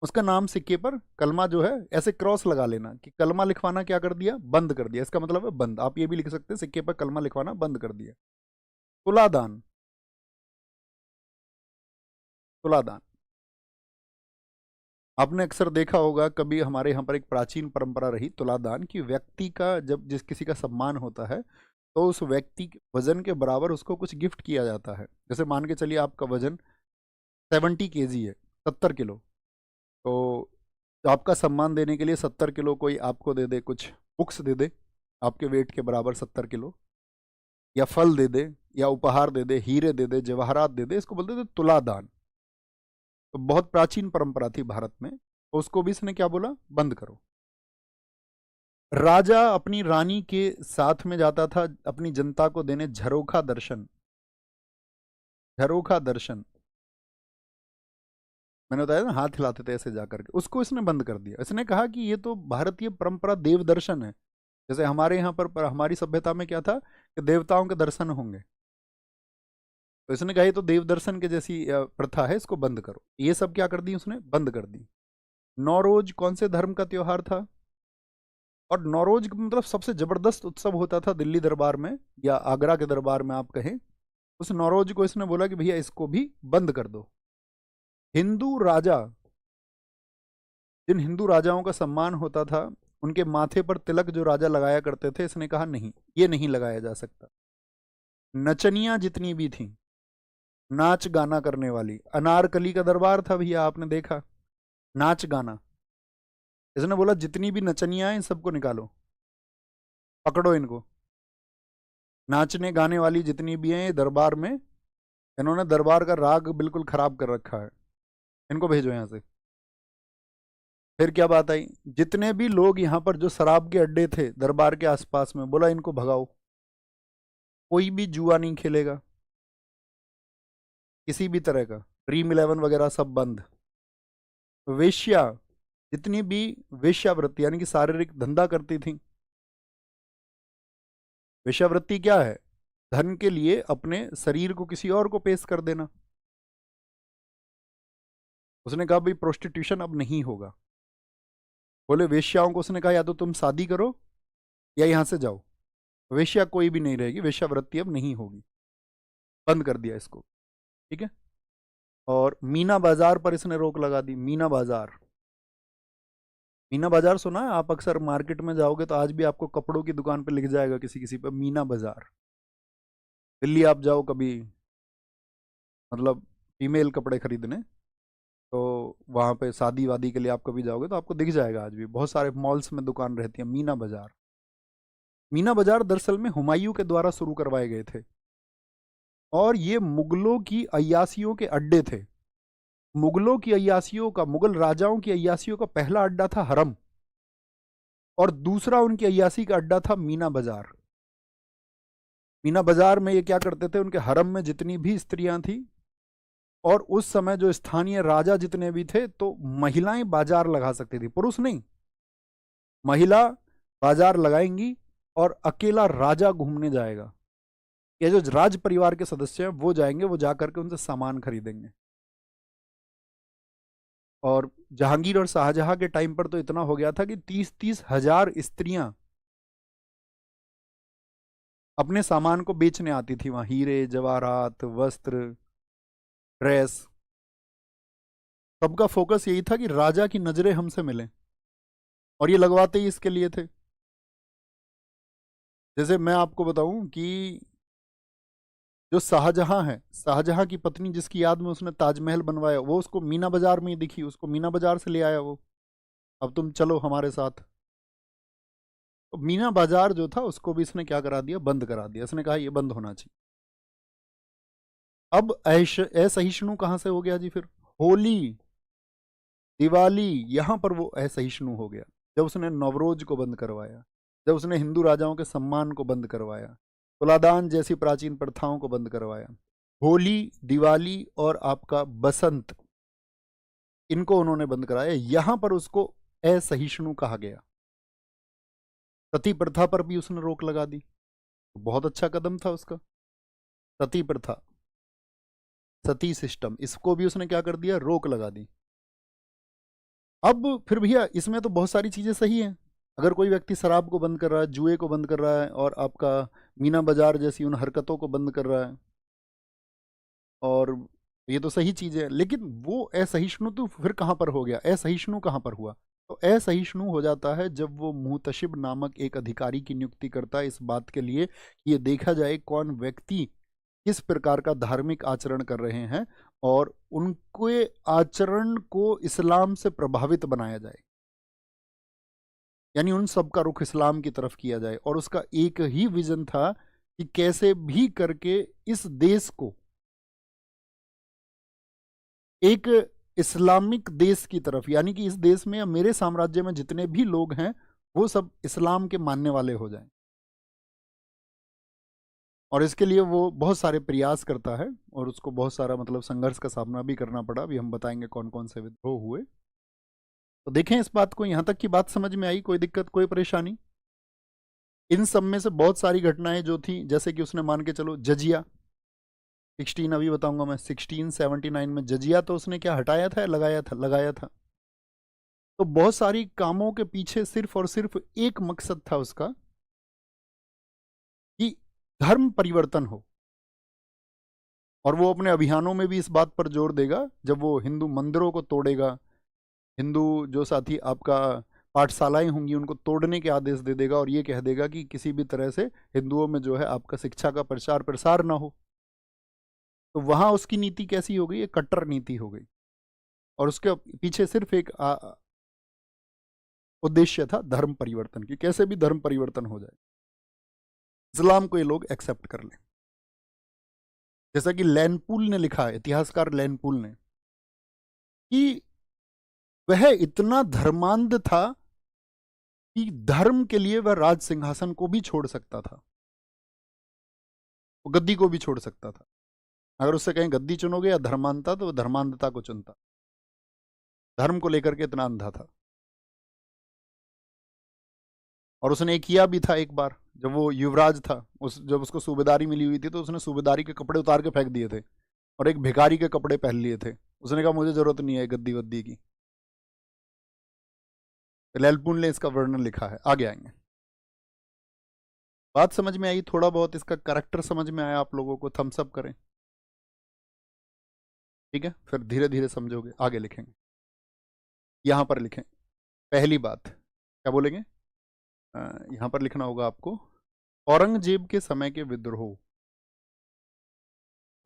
उसका नाम सिक्के पर कलमा जो है ऐसे क्रॉस लगा लेना कि कलमा लिखवाना क्या कर दिया? बंद कर दिया। इसका मतलब है बंद। आप ये भी लिख सकते हैं सिक्के पर कलमा लिखवाना बंद कर दिया। तुलादान, तुलादान आपने अक्सर देखा होगा, कभी हमारे यहाँ पर एक प्राचीन परंपरा रही तुलादान की। व्यक्ति का जब जिस किसी का सम्मान होता है तो उस व्यक्ति के वजन के बराबर उसको कुछ गिफ्ट किया जाता है। जैसे मान के चलिए आपका वजन 70 kg है, 70 किलो, तो आपका सम्मान देने के लिए 70 किलो कोई आपको दे दे, कुछ बुक्स दे दे आपके वेट के बराबर 70 किलो, या फल दे दे, या उपहार दे दे, हीरे दे दे, जवाहरात दे दे, इसको बोलते थे तुलादान। तो बहुत प्राचीन परंपरा थी भारत में, तो उसको भी इसने क्या बोला? बंद करो। राजा अपनी रानी के साथ में जाता था अपनी जनता को देने झरोखा दर्शन। झरोखा दर्शन मैंने बताया ना, हाथ हिलाते थे ऐसे जाकर के, उसको इसने बंद कर दिया। इसने कहा कि ये तो भारतीय परंपरा देव दर्शन है। जैसे हमारे यहाँ पर हमारी सभ्यता में क्या था कि देवताओं के दर्शन होंगे, तो इसने कहा ये तो देव दर्शन के जैसी प्रथा है, इसको बंद करो। ये सब क्या कर दी उसने? बंद कर दी। नौरोज कौन से धर्म का त्योहार था? और नौरोज मतलब सबसे जबरदस्त उत्सव होता था दिल्ली दरबार में या आगरा के दरबार में आप कहें। उस नौरोज को इसने बोला कि भैया इसको भी बंद कर दो। हिंदू राजा, जिन हिंदू राजाओं का सम्मान होता था उनके माथे पर तिलक जो राजा लगाया करते थे, इसने कहा नहीं, ये नहीं लगाया जा सकता। नचनियां जितनी भी थीं, नाच गाना करने वाली, अनारकली का दरबार था भैया, आपने देखा नाच गाना। इसने बोला जितनी भी नचनियां हैं इन सबको निकालो, पकड़ो इनको। नाचने गाने वाली जितनी भी हैं दरबार में, इन्होंने दरबार का राग बिल्कुल खराब कर रखा है, इनको भेजो यहाँ से। फिर क्या बात आई? जितने भी लोग यहाँ पर जो शराब के अड्डे थे दरबार के आसपास में, बोला इनको भगाओ, कोई भी जुआ नहीं खेलेगा किसी भी तरह का, ड्रीम 11 वगैरह सब बंद। वेश्या, जितनी भी वेश्यावृत्ति यानी कि शारीरिक धंधा करती थी। वेश्यावृत्ति क्या है? धन के लिए अपने शरीर को किसी और को पेश कर देना। उसने कहा भाई प्रोस्टिट्यूशन अब नहीं होगा। बोले वेश्याओं को उसने कहा या तो तुम शादी करो या यहां से जाओ, वेश्या कोई भी नहीं रहेगी, वेश्यावृत्ति अब नहीं होगी। बंद कर दिया इसको, ठीक है। और मीना बाजार पर इसने रोक लगा दी। मीना बाजार, मीना बाजार सुना है आप? अक्सर मार्केट में जाओगे तो आज भी आपको कपड़ों की दुकान पे लिख जाएगा किसी किसी पे मीना बाजार। दिल्ली आप जाओ कभी, मतलब फीमेल कपड़े खरीदने, तो वहाँ पे शादी वादी के लिए आप कभी जाओगे तो आपको दिख जाएगा। आज भी बहुत सारे मॉल्स में दुकान रहती है मीना बाजार। मीना बाजार दरअसल में हुमायूं के द्वारा शुरू करवाए गए थे, और ये मुगलों की अय्यासियों के अड्डे थे। मुगलों की अय्यासियों का, मुगल राजाओं की अय्यासियों का पहला अड्डा था हरम, और दूसरा उनकी अय्यासी का अड्डा था मीना बाजार। मीना बाजार में ये क्या करते थे, उनके हरम में जितनी भी स्त्रियां थी, और उस समय जो स्थानीय राजा जितने भी थे, तो महिलाएं बाजार लगा सकती थी, पुरुष नहीं। महिला बाजार लगाएंगी और अकेला राजा घूमने जाएगा, या जो राज परिवार के सदस्य हैं वो जाएंगे, वो जाकर के उनसे सामान खरीदेंगे। और जहांगीर और शाहजहां के टाइम पर तो इतना हो गया था कि 30-30 हजार स्त्रियां अपने सामान को बेचने आती थी वहां, हीरे जवाहरात, वस्त्र, ड्रेस। सबका फोकस यही था कि राजा की नजरें हमसे मिलें, और ये लगवाते ही इसके लिए थे। जैसे मैं आपको बताऊं कि जो शाहजहां है, शाहजहां की पत्नी जिसकी याद में उसने ताजमहल बनवाया, वो उसको मीना बाजार में ही दिखी, उसको मीना बाजार से ले आया वो, अब तुम चलो हमारे साथ। तो मीना बाजार जो था उसको भी इसने क्या करा दिया, बंद करा दिया। इसने कहा ये बंद होना चाहिए। अब असहिष्णु कहां से हो गया जी? फिर होली, दिवाली, यहां पर वो असहिष्णु हो गया जब उसने नवरोज को बंद करवाया, जब उसने हिंदू राजाओं के सम्मान को बंद करवाया, तुलादान जैसी प्राचीन प्रथाओं को बंद करवाया। होली, दिवाली और आपका बसंत, इनको उन्होंने बंद कराया। यहां पर उसको असहिष्णु कहा गया। सती प्रथा पर भी उसने रोक लगा दी, बहुत अच्छा कदम था उसका। सती प्रथा, सती सिस्टम, इसको भी उसने क्या कर दिया, रोक लगा दी। अब फिर भैया इसमें तो बहुत सारी चीजें सही हैं। अगर कोई व्यक्ति शराब को बंद कर रहा है, जुए को बंद कर रहा है, और आपका मीना बाजार जैसी उन हरकतों को बंद कर रहा है, और ये तो सही चीज है, लेकिन वो असहिष्णु तो फिर कहां पर हो गया? असहिष्णु कहां पर हुआ? तो असहिष्णु हो जाता है जब वो मुहतशिब नामक एक अधिकारी की नियुक्ति करता है इस बात के लिए कि ये देखा जाए कौन व्यक्ति किस प्रकार का धार्मिक आचरण कर रहे हैं, और उनके आचरण को इस्लाम से प्रभावित बनाया जाए, यानी उन सब का रुख इस्लाम की तरफ किया जाए। और उसका एक ही विजन था कि कैसे भी करके इस देश को एक इस्लामिक देश की तरफ, यानी कि इस देश में या मेरे साम्राज्य में जितने भी लोग हैं वो सब इस्लाम के मानने वाले हो जाएं। और इसके लिए वो बहुत सारे प्रयास करता है, और उसको बहुत सारा मतलब संघर्ष का सामना भी करना पड़ा। अभी हम बताएंगे कौन कौन से विद्रोह हुए। तो देखें इस बात को, यहां तक की बात समझ में आई? कोई दिक्कत, कोई परेशानी? इन सब में से बहुत सारी घटनाएं जो थी, जैसे कि उसने मान के चलो जजिया 16, अभी बताऊंगा मैं, 1679 में जजिया तो उसने क्या हटाया था या लगाया था? लगाया था। तो बहुत सारी कामों के पीछे सिर्फ और सिर्फ एक मकसद था उसका, कि धर्म परिवर्तन हो। और वो अपने अभियानों में भी इस बात पर जोर देगा, जब वो हिंदू मंदिरों को तोड़ेगा, हिंदू जो साथी आपका पाठशालाएं होंगी उनको तोड़ने के आदेश दे देगा, और ये कह देगा कि किसी भी तरह से हिंदुओं में जो है आपका शिक्षा का प्रचार प्रसार ना हो। तो वहां उसकी नीति कैसी हो गई? एक कट्टर नीति हो गई, और उसके पीछे सिर्फ एक उद्देश्य था धर्म परिवर्तन की, कैसे भी धर्म परिवर्तन हो जाए, इस्लाम को ये लोग एक्सेप्ट कर लें। जैसा कि लैनपूल ने लिखा है, इतिहासकार लैनपूल ने, कि वह इतना धर्मांध था कि धर्म के लिए वह राज सिंहासन को भी छोड़ सकता था, वो गद्दी को भी छोड़ सकता था। अगर उससे कहीं गद्दी चुनोगे या धर्मांधता, तो वो धर्मांधता को चुनता। धर्म को लेकर के इतना अंधा था। और उसने किया भी था एक बार, जब वो युवराज था, जब उसको सूबेदारी मिली हुई थी, तो उसने सूबेदारी के कपड़े उतार के फेंक दिए थे, और एक भिखारी के कपड़े पहन लिए थे। उसने कहा मुझे जरूरत नहीं है गद्दी वद्दी की। लैलपूल ने इसका वर्णन लिखा है, आगे आएंगे। बात समझ में आई? थोड़ा बहुत इसका कैरेक्टर समझ में आया आप लोगों को? थम्स अप करें। ठीक है, फिर धीरे धीरे समझोगे, आगे लिखेंगे। यहाँ पर लिखें पहली बात, क्या बोलेंगे? यहाँ पर लिखना होगा आपको औरंगजेब के समय के विद्रोह।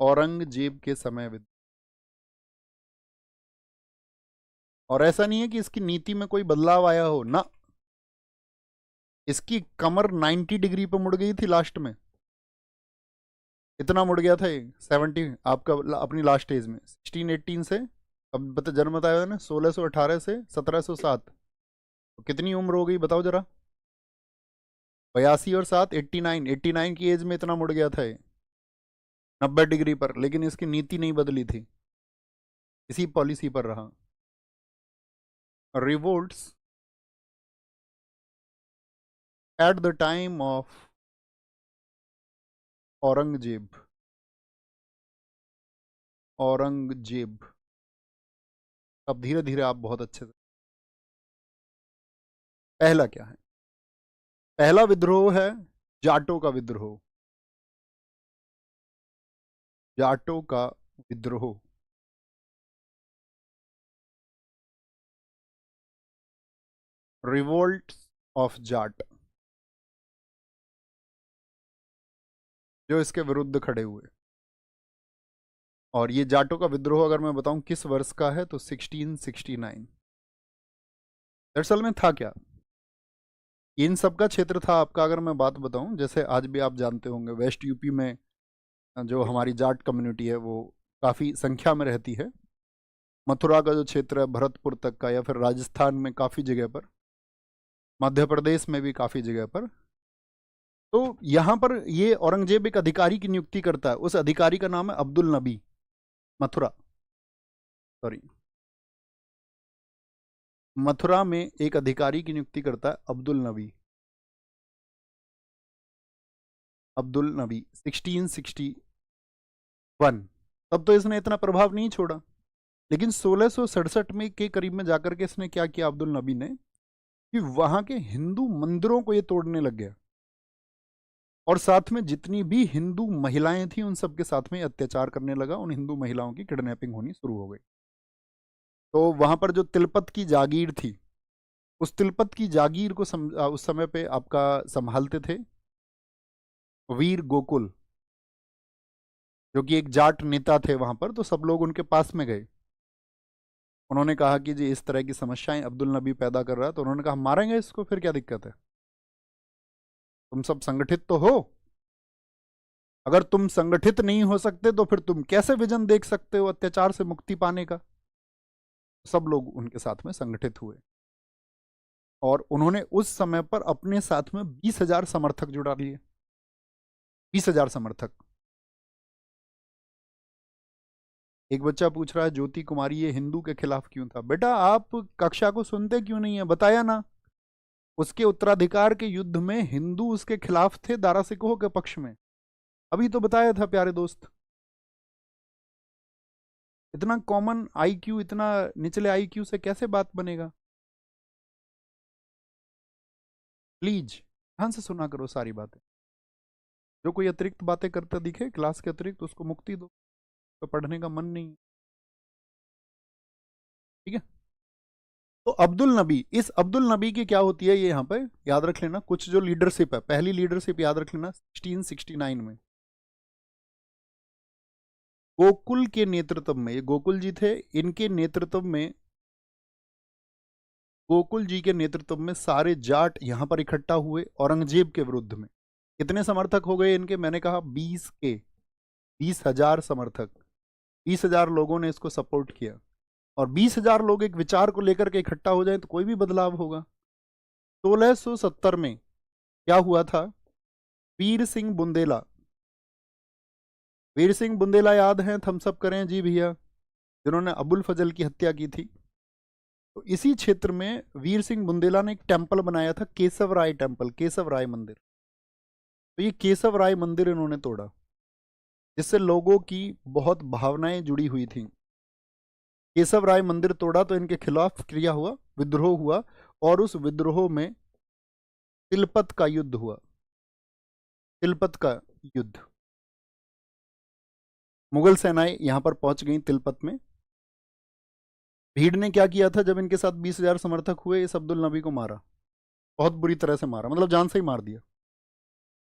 औरंगजेब के समय विद्रोह। और ऐसा नहीं है कि इसकी नीति में कोई बदलाव आया हो ना, इसकी कमर 90 डिग्री पर मुड़ गई थी लास्ट में। इतना मुड़ गया था ये 70 आपका अपनी लास्ट एज में 1618 से, अब बता जन्म बताया ना 1618 से 1707, तो कितनी उम्र हो गई बताओ जरा? 82 और 7 89, 89 की एज में इतना मुड़ गया था ये 90 डिग्री पर, लेकिन इसकी नीति नहीं बदली थी, इसी पॉलिसी पर रहा। Revolts at the time of Aurangzeb. Aurangzeb, अब धीरे धीरे आप बहुत अच्छे से, पहला क्या है? पहला विद्रोह है जाटों का विद्रोह। जाटों का विद्रोह। रिवोल्ट ऑफ जाट, जो इसके विरुद्ध खड़े हुए। और ये जाटों का विद्रोह अगर मैं बताऊं किस वर्ष का है तो 1669। दरअसल में था क्या, इन सब का क्षेत्र था आपका, अगर मैं बात बताऊं जैसे आज भी आप जानते होंगे वेस्ट यूपी में जो हमारी जाट कम्युनिटी है वो काफ़ी संख्या में रहती है। मथुरा का जो क्षेत्र है भरतपुर तक का, या फिर राजस्थान में काफ़ी जगह पर, मध्य प्रदेश में भी काफ़ी जगह पर। तो यहाँ पर ये औरंगजेब एक अधिकारी की नियुक्ति करता है, उस अधिकारी का नाम है अब्दुल नबी। मथुरा, सॉरी, मथुरा में एक अधिकारी की नियुक्ति करता है अब्दुल नबी। अब्दुल नबी 1661। तब तो इसने इतना प्रभाव नहीं छोड़ा, लेकिन 1667 में के करीब में जाकर के इसने क्या किया अब्दुल नबी ने, कि वहां के हिंदू मंदिरों को ये तोड़ने लग गया, और साथ में जितनी भी हिंदू महिलाएं थी उन सबके साथ में अत्याचार करने लगा। उन हिंदू महिलाओं की किडनैपिंग होनी शुरू हो गई। तो वहां पर जो तिलपत की जागीर थी, उस तिलपत की जागीर को उस समय पे आपका संभालते थे वीर गोकुल, जो कि एक जाट नेता थे वहां पर। तो सब लोग उनके पास में गए, उन्होंने कहा कि जी इस तरह की समस्याएं अब्दुल नबी पैदा कर रहा है। तो उन्होंने कहा मारेंगे इसको, फिर क्या दिक्कत है, तुम सब संगठित तो हो, अगर तुम संगठित नहीं हो सकते तो फिर तुम कैसे विजन देख सकते हो अत्याचार से मुक्ति पाने का? सब लोग उनके साथ में संगठित हुए, और उन्होंने उस समय पर अपने साथ में 20,000 समर्थक जुटा लिए। 20,000 समर्थक। एक बच्चा पूछ रहा है ज्योति कुमारी ये हिंदू के खिलाफ क्यों था? बेटा आप कक्षा को सुनते क्यों नहीं है? बताया ना, उसके उत्तराधिकार के युद्ध में हिंदू उसके खिलाफ थे, दारा सिकोह के पक्ष में। अभी तो बताया था प्यारे दोस्त। इतना कॉमन आईक्यू, इतना निचले आईक्यू से कैसे बात बनेगा? प्लीज ध्यान से सुना करो सारी बातें। जो कोई अतिरिक्त बातें करता दिखे क्लास के अतिरिक्त, उसको मुक्ति दो, तो पढ़ने का मन नहीं। ठीक है, तो अब्दुल नबी, इस अब्दुल नबी की क्या होती है ये यहाँ पे याद रख लेना। कुछ जो लीडरशिप है, पहली लीडरशिप याद रख लेना 1669 में गोकुल के नेतृत्व में, ये गोकुल जी थे, इनके नेतृत्व में, गोकुल जी के नेतृत्व में सारे जाट यहां पर इकट्ठा हुए औरंगजेब के विरुद्ध में। कितने समर्थक हो गए इनके? मैंने कहा 20,000 समर्थक। 20,000 लोगों ने इसको सपोर्ट किया, और 20,000 लोग एक विचार को लेकर के इकट्ठा हो जाए तो कोई भी बदलाव होगा। 1670 में क्या हुआ था, वीर सिंह बुंदेला, वीर सिंह बुंदेला याद है? थम्स अप करें जी भैया, जिन्होंने अबुल फजल की हत्या की थी। तो इसी क्षेत्र में वीर सिंह बुंदेला ने एक टेंपल बनाया था, केशव राय टेंपल, केशव राय मंदिर। तो ये केशव राय मंदिर इन्होंने तोड़ा, जिससे लोगों की बहुत भावनाएं जुड़ी हुई थी। केशव राय मंदिर तोड़ा तो इनके खिलाफ क्रिया हुआ, विद्रोह हुआ, और उस विद्रोह में तिलपत का युद्ध हुआ। तिलपत का युद्ध, मुगल सेनाएं यहां पर पहुंच गई तिलपत में। भीड़ ने क्या किया था, जब इनके साथ 20,000 समर्थक हुए, इस अब्दुल नबी को मारा, बहुत बुरी तरह से मारा, मतलब जान से ही मार दिया,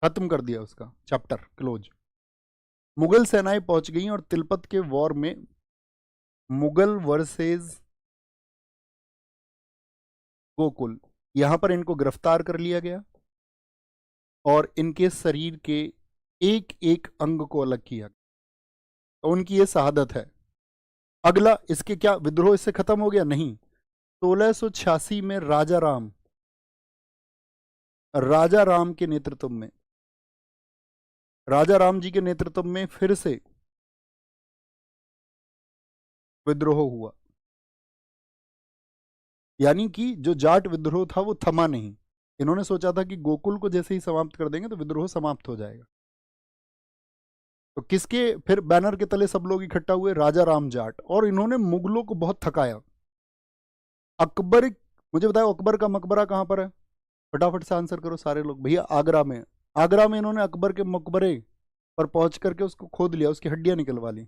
खत्म कर दिया, उसका चैप्टर क्लोज। मुगल सेनाएं पहुंच गई और तिलपत के वॉर में मुगल वर्सेस गोकुल, यहां पर इनको गिरफ्तार कर लिया गया और इनके शरीर के एक एक अंग को अलग किया गया। तो उनकी ये शहादत है। अगला, इसके क्या विद्रोह इससे खत्म हो गया? नहीं। 1686 में राजा राम के नेतृत्व में, राजा राम जी के नेतृत्व में फिर से विद्रोह हुआ। यानी कि जो जाट विद्रोह था वो थमा नहीं। इन्होंने सोचा था कि गोकुल को जैसे ही समाप्त कर देंगे तो विद्रोह समाप्त हो जाएगा। तो किसके फिर बैनर के तले सब लोग इकट्ठा हुए? राजा राम जाट। और इन्होंने मुगलों को बहुत थकाया। अकबर, मुझे बताओ अकबर का मकबरा कहां पर है? फटाफट से आंसर करो सारे लोग। भैया आगरा में। आगरा में इन्होंने अकबर के मकबरे पर पहुंच करके उसको खोद लिया, उसकी हड्डियां निकलवा ली,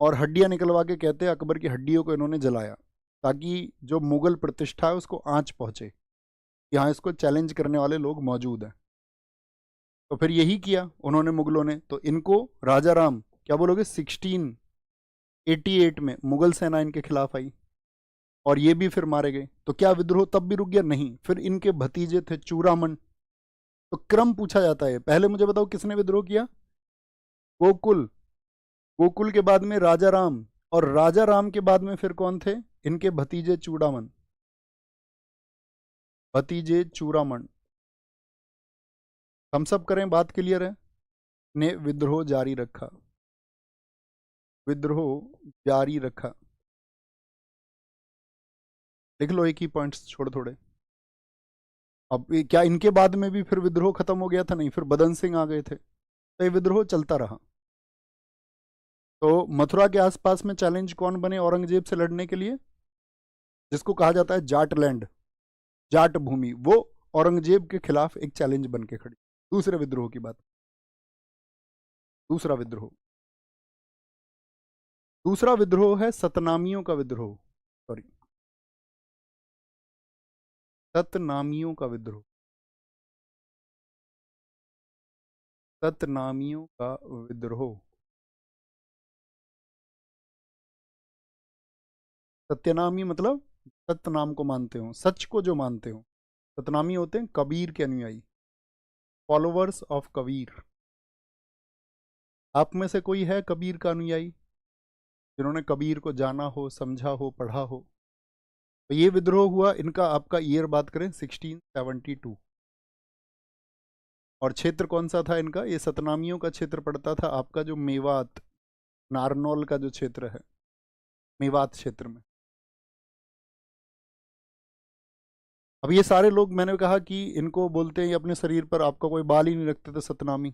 और हड्डियां निकलवा के कहते हैं अकबर की हड्डियों को इन्होंने जलाया, ताकि जो मुगल प्रतिष्ठा है उसको आंच पहुंचे, यहाँ इसको चैलेंज करने वाले लोग मौजूद हैं। तो फिर यही किया उन्होंने मुगलों ने। तो इनको राजा राम, क्या बोलोगे, 1688 में मुगल सेना इनके खिलाफ आई और ये भी फिर मारे गए। तो क्या विद्रोह तब भी रुक गया? नहीं। फिर इनके भतीजे थे चूरामन। तो क्रम पूछा जाता है, पहले मुझे बताओ किसने विद्रोह किया? गोकुल। गोकुल के बाद में राजा राम, और राजा राम के बाद में फिर कौन थे? इनके भतीजे चूड़ामन, भतीजे चूड़ामन। हम सब करें, बात क्लियर है? ने विद्रोह जारी रखा, विद्रोह जारी रखा। लिख लो एक ही पॉइंट्स छोड़ थोड़े। अब क्या इनके बाद में भी फिर विद्रोह खत्म हो गया था? नहीं, फिर बदन सिंह आ गए थे, तो ये विद्रोह चलता रहा। तो मथुरा के आसपास में चैलेंज कौन बने औरंगजेब से लड़ने के लिए? जिसको कहा जाता है जाट लैंड, जाट भूमि, वो औरंगजेब के खिलाफ एक चैलेंज बन के खड़ी। दूसरे विद्रोह की बात, दूसरा विद्रोह, दूसरा विद्रोह है सतनामियों का विद्रोह, सॉरी, सतनामियों का विद्रोह, सतनामियों का विद्रोह। सत्यनामी मतलब सत्य नाम को मानते हो, सच को जो मानते हो। सतनामी होते हैं कबीर के अनुयायी, फॉलोवर्स ऑफ कबीर। आप में से कोई है कबीर का अनुयायी, जिन्होंने कबीर को जाना हो, समझा हो, पढ़ा हो? तो ये विद्रोह हुआ इनका, आपका ईयर बात करें 1672। और क्षेत्र कौन सा था इनका? ये सतनामियों का क्षेत्र पड़ता था आपका जो मेवात, नारनौल का जो क्षेत्र है, मेवात क्षेत्र में। अब ये सारे लोग, मैंने कहा कि इनको बोलते हैं, ये अपने शरीर पर आपका कोई बाल ही नहीं रखते थे, सतनामी।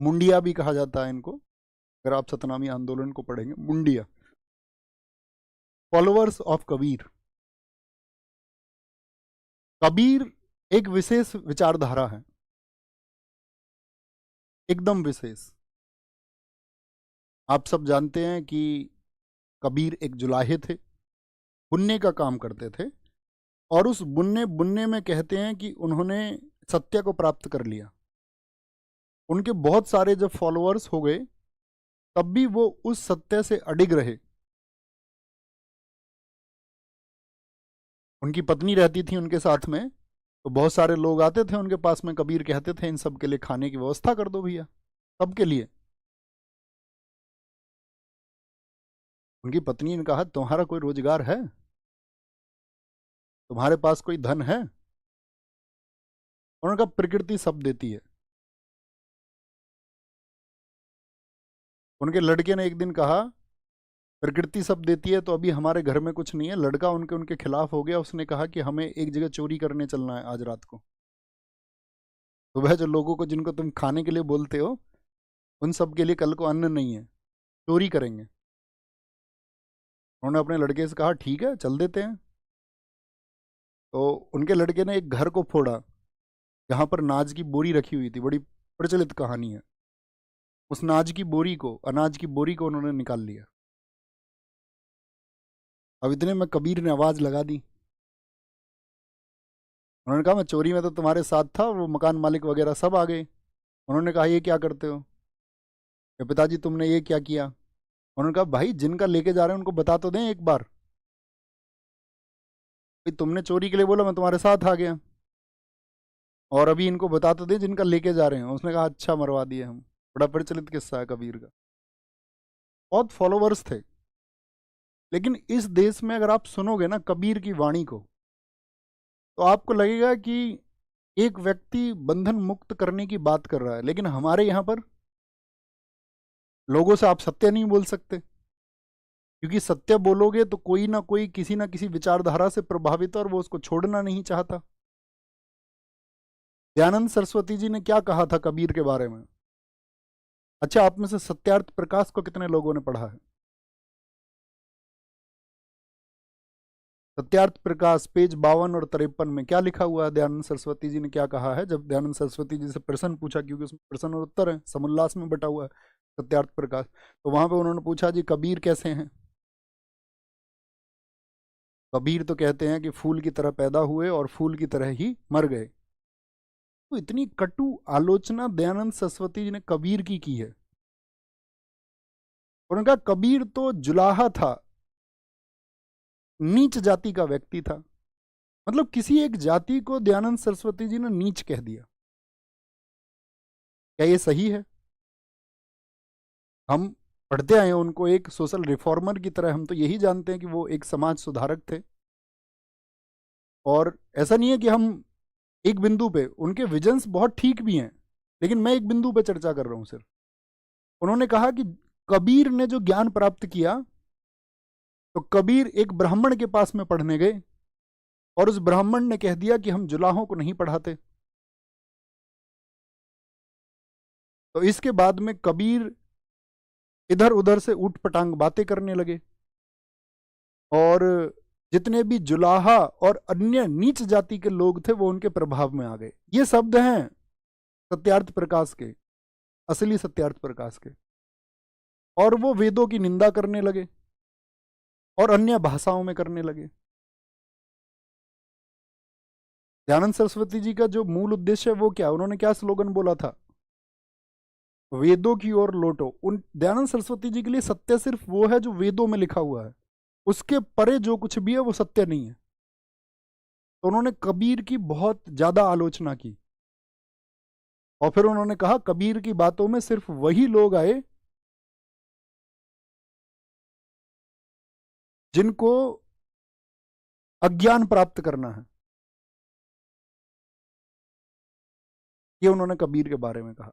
मुंडिया भी कहा जाता है इनको, अगर आप सतनामी आंदोलन को पढ़ेंगे, मुंडिया, फॉलोअर्स ऑफ कबीर। कबीर एक विशेष विचारधारा है, एकदम विशेष। आप सब जानते हैं कि कबीर एक जुलाहे थे, बुनने का काम करते थे, और उस बुनने बुनने में कहते हैं कि उन्होंने सत्य को प्राप्त कर लिया। उनके बहुत सारे जब फॉलोअर्स हो गए, तब भी वो उस सत्य से अडिग रहे। उनकी पत्नी रहती थी उनके साथ में, तो बहुत सारे लोग आते थे उनके पास में, कबीर कहते थे इन सब के लिए खाने की व्यवस्था कर दो भैया, सबके लिए। उनकी पत्नी ने कहा तुम्हारा कोई रोजगार है, तुम्हारे पास कोई धन है? उन्होंने कहा प्रकृति सब देती है। उनके लड़के ने एक दिन कहा प्रकृति सब देती है, तो अभी हमारे घर में कुछ नहीं है। लड़का उनके उनके खिलाफ हो गया, उसने कहा कि हमें एक जगह चोरी करने चलना है आज रात को। तो वह जो लोगों को जिनको तुम खाने के लिए बोलते हो, उन सब के लिए कल को अन्न नहीं है, चोरी करेंगे। उन्होंने अपने लड़के से कहा ठीक है चल देते हैं। तो उनके लड़के ने एक घर को फोड़ा, जहाँ पर नाज की बोरी रखी हुई थी, बड़ी प्रचलित कहानी है। उस अनाज की बोरी को उन्होंने निकाल लिया। अब इतने में कबीर ने आवाज लगा दी। उन्होंने कहा मैं चोरी में तो तुम्हारे साथ था, वो मकान मालिक वगैरह सब आ गए। उन्होंने कहा ये क्या करते हो? कि पिताजी तुमने ये क्या किया? उन्होंने कहा भाई जिनका लेके जा रहे हैं उनको बता तो दें एक बार, भाई तुमने चोरी के लिए बोला, मैं तुम्हारे साथ आ गया, और अभी इनको बता तो दें जिनका लेके जा रहे हैं। उसने कहा अच्छा मरवा दिए हम। बड़ा प्रचलित किस्सा है कबीर का। बहुत फॉलोवर्स थे। लेकिन इस देश में अगर आप सुनोगे ना कबीर की वाणी को, तो आपको लगेगा कि एक व्यक्ति बंधन मुक्त करने की बात कर रहा है। लेकिन हमारे यहाँ पर लोगों से आप सत्य नहीं बोल सकते, क्योंकि सत्य बोलोगे तो कोई ना कोई किसी ना किसी विचारधारा से प्रभावित है और वो उसको छोड़ना नहीं चाहता। दयानंद सरस्वती जी ने क्या कहा था कबीर के बारे में? अच्छा, आप में से सत्यार्थ प्रकाश को कितने लोगों ने पढ़ा है? सत्यार्थ प्रकाश पेज 52 और 53 में क्या लिखा हुआ है? दयानंद सरस्वती जी ने क्या कहा है जब दयानंद सरस्वती जी से प्रश्न पूछा, क्योंकि उसमें प्रश्न और उत्तर है, समुल्लास में बटा हुआ है सत्यार्थ प्रकाश। तो वहां पे उन्होंने पूछा जी कबीर कैसे हैं? कबीर तो कहते हैं कि फूल की तरह पैदा हुए और फूल की तरह ही मर गए। तो इतनी कटु आलोचना दयानंद सरस्वती जी ने कबीर की है। और उनका कबीर तो जुलाहा था, नीच जाति का व्यक्ति था। मतलब किसी एक जाति को दयानंद सरस्वती जी ने नीच कह दिया। क्या ये सही है? हम पढ़ते आए उनको एक सोशल रिफॉर्मर की तरह, हम तो यही जानते हैं कि वो एक समाज सुधारक थे। और ऐसा नहीं है कि हम एक बिंदु पे, उनके विजन्स बहुत ठीक भी हैं, लेकिन मैं एक बिंदु पे चर्चा कर रहा हूं सिर्फ। उन्होंने कहा कि कबीर ने जो ज्ञान प्राप्त किया, तो कबीर एक ब्राह्मण के पास में पढ़ने गए और उस ब्राह्मण ने कह दिया कि हम जुलाहों को नहीं पढ़ाते। तो इसके बाद में कबीर इधर उधर से ऊट पटांग बातें करने लगे और जितने भी जुलाहा और अन्य नीच जाति के लोग थे वो उनके प्रभाव में आ गए। ये शब्द हैं सत्यार्थ प्रकाश के, असली सत्यार्थ प्रकाश के। और वो वेदों की निंदा करने लगे और अन्य भाषाओं में करने लगे। दयानंद सरस्वती जी का जो मूल उद्देश्य है वो क्या, उन्होंने क्या स्लोगन बोला था? वेदों की ओर लौटो। उन दयानंद सरस्वती जी के लिए सत्य सिर्फ वो है जो वेदों में लिखा हुआ है, उसके परे जो कुछ भी है वो सत्य नहीं है। तो उन्होंने कबीर की बहुत ज्यादा आलोचना की और फिर उन्होंने कहा कबीर की बातों में सिर्फ वही लोग आए जिनको अज्ञान प्राप्त करना है। ये उन्होंने कबीर के बारे में कहा,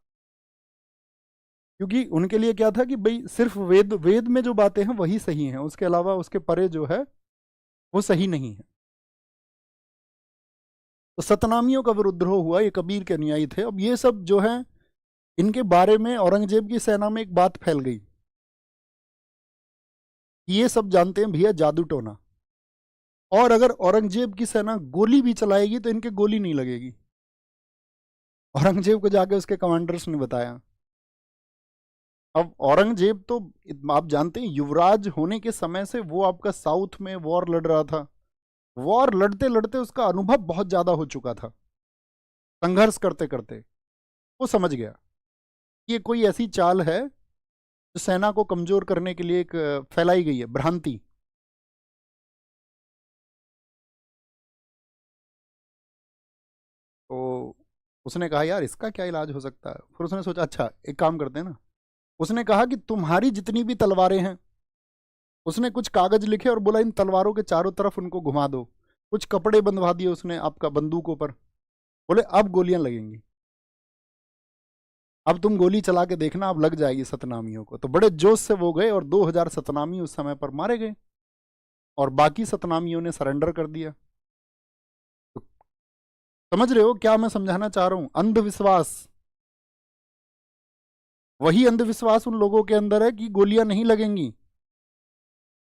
क्योंकि उनके लिए क्या था कि भाई सिर्फ वेद वेद में जो बातें हैं वही सही हैं, उसके अलावा उसके परे जो है वो सही नहीं है। तो सतनामियों का विद्रोह हुआ, ये कबीर के अनुयायी थे। अब ये सब जो है, इनके बारे में औरंगजेब की सेना में एक बात फैल गई, ये सब जानते हैं भैया जादू टोना, और अगर औरंगजेब की सेना गोली भी चलाएगी तो इनके गोली नहीं लगेगी। औरंगजेब को जाके उसके कमांडर्स ने बताया। अब औरंगजेब तो आप जानते हैं युवराज होने के समय से वो आपका साउथ में वॉर लड़ रहा था। वॉर लड़ते लड़ते उसका अनुभव बहुत ज्यादा हो चुका था, संघर्ष करते करते वो समझ गया कि ये कोई ऐसी चाल है जो सेना को कमजोर करने के लिए एक फैलाई गई है भ्रांति। तो उसने कहा यार इसका क्या इलाज हो सकता है। फिर उसने सोचा अच्छा एक काम करते हैं ना। उसने कहा कि तुम्हारी जितनी भी तलवारें हैं, उसने कुछ कागज लिखे और बोला इन तलवारों के चारों तरफ उनको घुमा दो। कुछ कपड़े बंधवा दिए उसने आपका बंदूकों पर, बोले अब गोलियां लगेंगी, अब तुम गोली चला के देखना, अब लग जाएगी सतनामियों को। तो बड़े जोश से वो गए और 2000 सतनामी उस समय पर मारे गए और बाकी सतनामियों ने सरेंडर कर दिया। तो समझ रहे हो क्या मैं समझाना चाह रहा हूं? अंधविश्वास, वही अंधविश्वास उन लोगों के अंदर है कि गोलियां नहीं लगेंगी,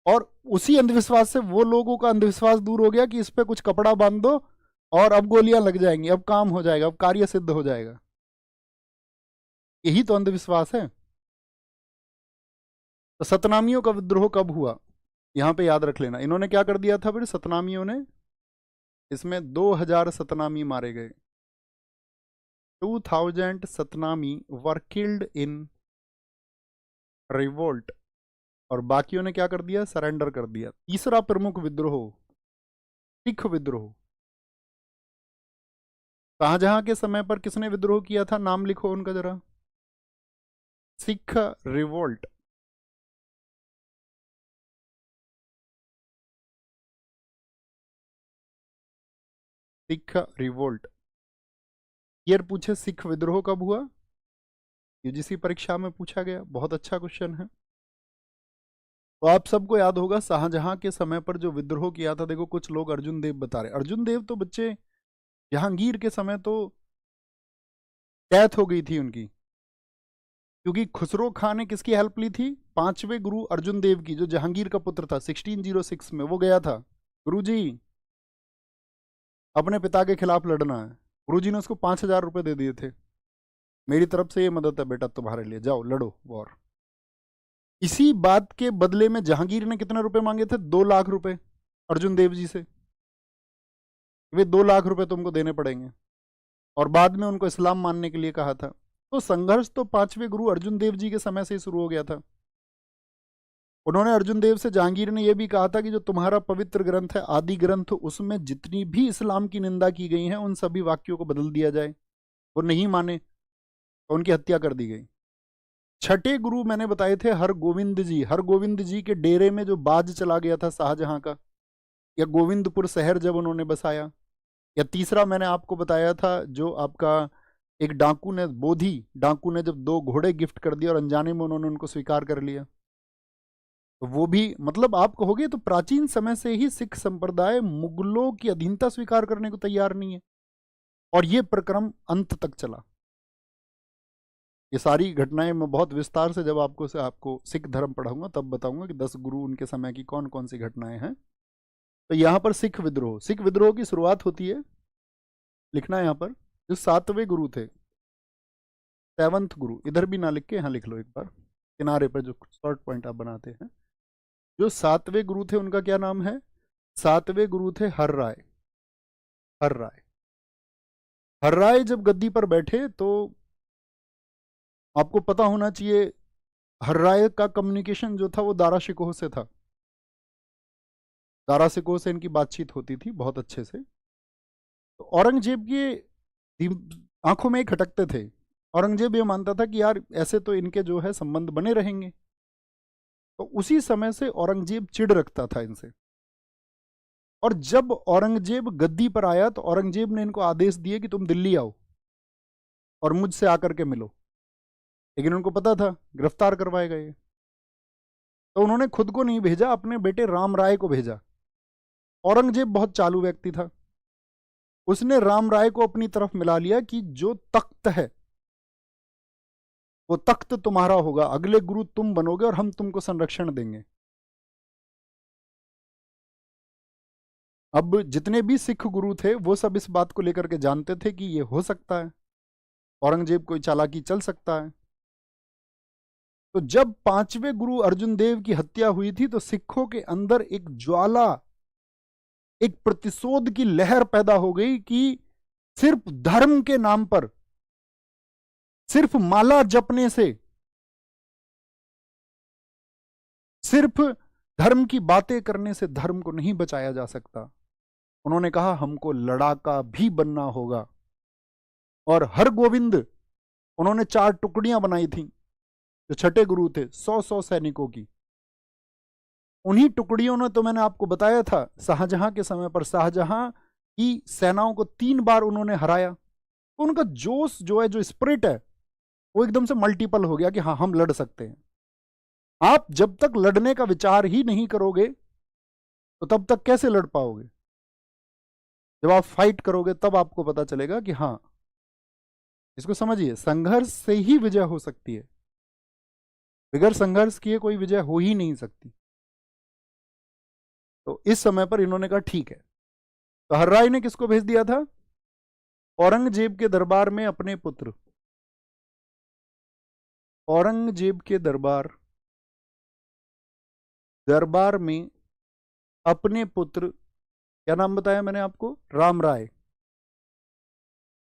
और उसी अंधविश्वास से वो लोगों का अंधविश्वास दूर हो गया कि इस पे कुछ कपड़ा बांध दो और अब गोलियां लग जाएंगी, अब काम हो जाएगा, अब कार्य सिद्ध हो जाएगा। यही तो अंधविश्वास है। तो सतनामियों का विद्रोह कब हुआ, यहां पे याद रख लेना। इन्होंने क्या कर दिया था फिर सतनामियों ने, इसमें 2000 सतनामी मारे गए। 2000 Satnami were killed in revolt, और बाकियों ने क्या कर दिया, सरेंडर कर दिया। तीसरा प्रमुख विद्रोह सिख विद्रोह। शाहजहां के समय पर किसने विद्रोह किया था, नाम लिखो उनका जरा। Sikh revolt. Sikh revolt. Year पूछे सिख विद्रोह कब हुआ, यूजीसी परीक्षा में पूछा गया, बहुत अच्छा क्वेश्चन है। तो आप सबको याद होगा शाहजहां के समय पर जो विद्रोह किया था, देखो कुछ लोग अर्जुन देव बता रहे, अर्जुन देव तो बच्चे जहांगीर के समय तो डेथ हो गई थी उनकी, क्योंकि खुसरो खान ने किसकी हेल्प ली थी, पांचवें गुरु अर्जुन देव की, जो जहांगीर का पुत्र था 1606 में, वो गया था गुरुजी अपने पिता के खिलाफ लड़ना है। गुरुजी ने उसको 5000 रुपए दे दिए थे, मेरी तरफ से ये मदद है बेटा तुम्हारे लिए, जाओ लड़ो वॉर। इसी बात के बदले में जहांगीर ने कितने रुपए मांगे थे, 2 लाख रुपए अर्जुन देव जी से। वे 2 लाख रुपए तुमको देने पड़ेंगे, और बाद में उनको इस्लाम मानने के लिए कहा था। तो संघर्ष तो पांचवें गुरु अर्जुन देव जी के समय से ही शुरू हो गया था। उन्होंने अर्जुन देव से, जहांगीर ने यह भी कहा था कि जो तुम्हारा पवित्र ग्रंथ है आदि ग्रंथ, उसमें जितनी भी इस्लाम की निंदा की गई है उन सभी वाक्यों को बदल दिया जाए। वो नहीं माने तो उनकी हत्या कर दी गई। छठे गुरु मैंने बताए थे हरगोविंद जी। हरगोविंद जी के डेरे में जो बाज चला गया था शाहजहां का, या गोविंदपुर शहर जब उन्होंने बसाया, या तीसरा मैंने आपको बताया था जो आपका एक डाकू ने, बोधी डाकू ने जब 2 घोड़े गिफ्ट कर दिए और अनजाने में उन्होंने उनको स्वीकार कर लिया, तो वो भी, मतलब आप कहोगे तो प्राचीन समय से ही सिख संप्रदाय मुगलों की अधीनता स्वीकार करने को तैयार नहीं है, और ये प्रक्रम अंत तक चला। ये सारी घटनाएं मैं बहुत विस्तार से जब आपको सिख धर्म पढ़ाऊंगा तब बताऊंगा कि 10 गुरु उनके समय की कौन कौन सी घटनाएं हैं। तो यहां पर सिख विद्रोह, सिख विद्रोह की शुरुआत होती है, लिखना है यहां पर, जो 7वें गुरु थे, 7th गुरु, इधर भी ना लिख के यहां लिख लो एक बार किनारे पर, जो शॉर्ट पॉइंट आप बनाते हैं। जो 7वें गुरु थे उनका क्या नाम है, 7वें गुरु थे हर राय। हर राय, हर राय जब गद्दी पर बैठे तो आपको पता होना चाहिए, हर राय का कम्युनिकेशन जो था वो दारा शिकोह से था। दारा शिकोह से इनकी बातचीत होती थी बहुत अच्छे से। तो औरंगजेब के आंखों में खटकते थे। औरंगजेब ये मानता था कि यार ऐसे तो इनके जो है संबंध बने रहेंगे। तो उसी समय से औरंगजेब चिढ़ रखता था इनसे, और जब औरंगजेब गद्दी पर आया तो औरंगजेब ने इनको आदेश दिए कि तुम दिल्ली आओ और मुझसे आकर के मिलो, लेकिन उनको पता था गिरफ्तार करवाएगा ये, तो उन्होंने खुद को नहीं भेजा, अपने बेटे राम राय को भेजा। औरंगजेब बहुत चालू व्यक्ति था, उसने राम राय को अपनी तरफ मिला लिया कि जो तख्त है वो तख्त तुम्हारा होगा, अगले गुरु तुम बनोगे और हम तुमको संरक्षण देंगे। अब जितने भी सिख गुरु थे वो सब इस बात को लेकर के जानते थे कि ये हो सकता है, औरंगजेब कोई चालाकी चल सकता है। तो जब 5वें गुरु अर्जुन देव की हत्या हुई थी तो सिखों के अंदर एक ज्वाला, एक प्रतिशोध की लहर पैदा हो गई कि सिर्फ धर्म के नाम पर, सिर्फ माला जपने से, सिर्फ धर्म की बातें करने से धर्म को नहीं बचाया जा सकता। उन्होंने कहा हमको लड़ाका भी बनना होगा, और हर गोविंद, उन्होंने 4 टुकड़ियां बनाई थी, जो छठे गुरु थे 100-100 सैनिकों की। उन्हीं टुकड़ियों ने, तो मैंने आपको बताया था शाहजहां के समय पर शाहजहां की सेनाओं को 3 बार उन्होंने हराया, तो उनका जोश जो है, जो स्पिरिट है, वो एकदम से मल्टीपल हो गया कि हाँ हम लड़ सकते हैं। आप जब तक लड़ने का विचार ही नहीं करोगे तो तब तक कैसे लड़ पाओगे। जब आप फाइट करोगे तब आपको पता चलेगा कि हाँ, इसको समझिए, संघर्ष से ही विजय हो सकती है, बगैर संघर्ष किए कोई विजय हो ही नहीं सकती। तो इस समय पर इन्होंने कहा ठीक है। तो हर राय ने किसको भेज दिया था, औरंगजेब के दरबार में अपने पुत्र, औरंगजेब के दरबार दरबार में अपने पुत्र, क्या नाम बताया मैंने आपको, राम राय,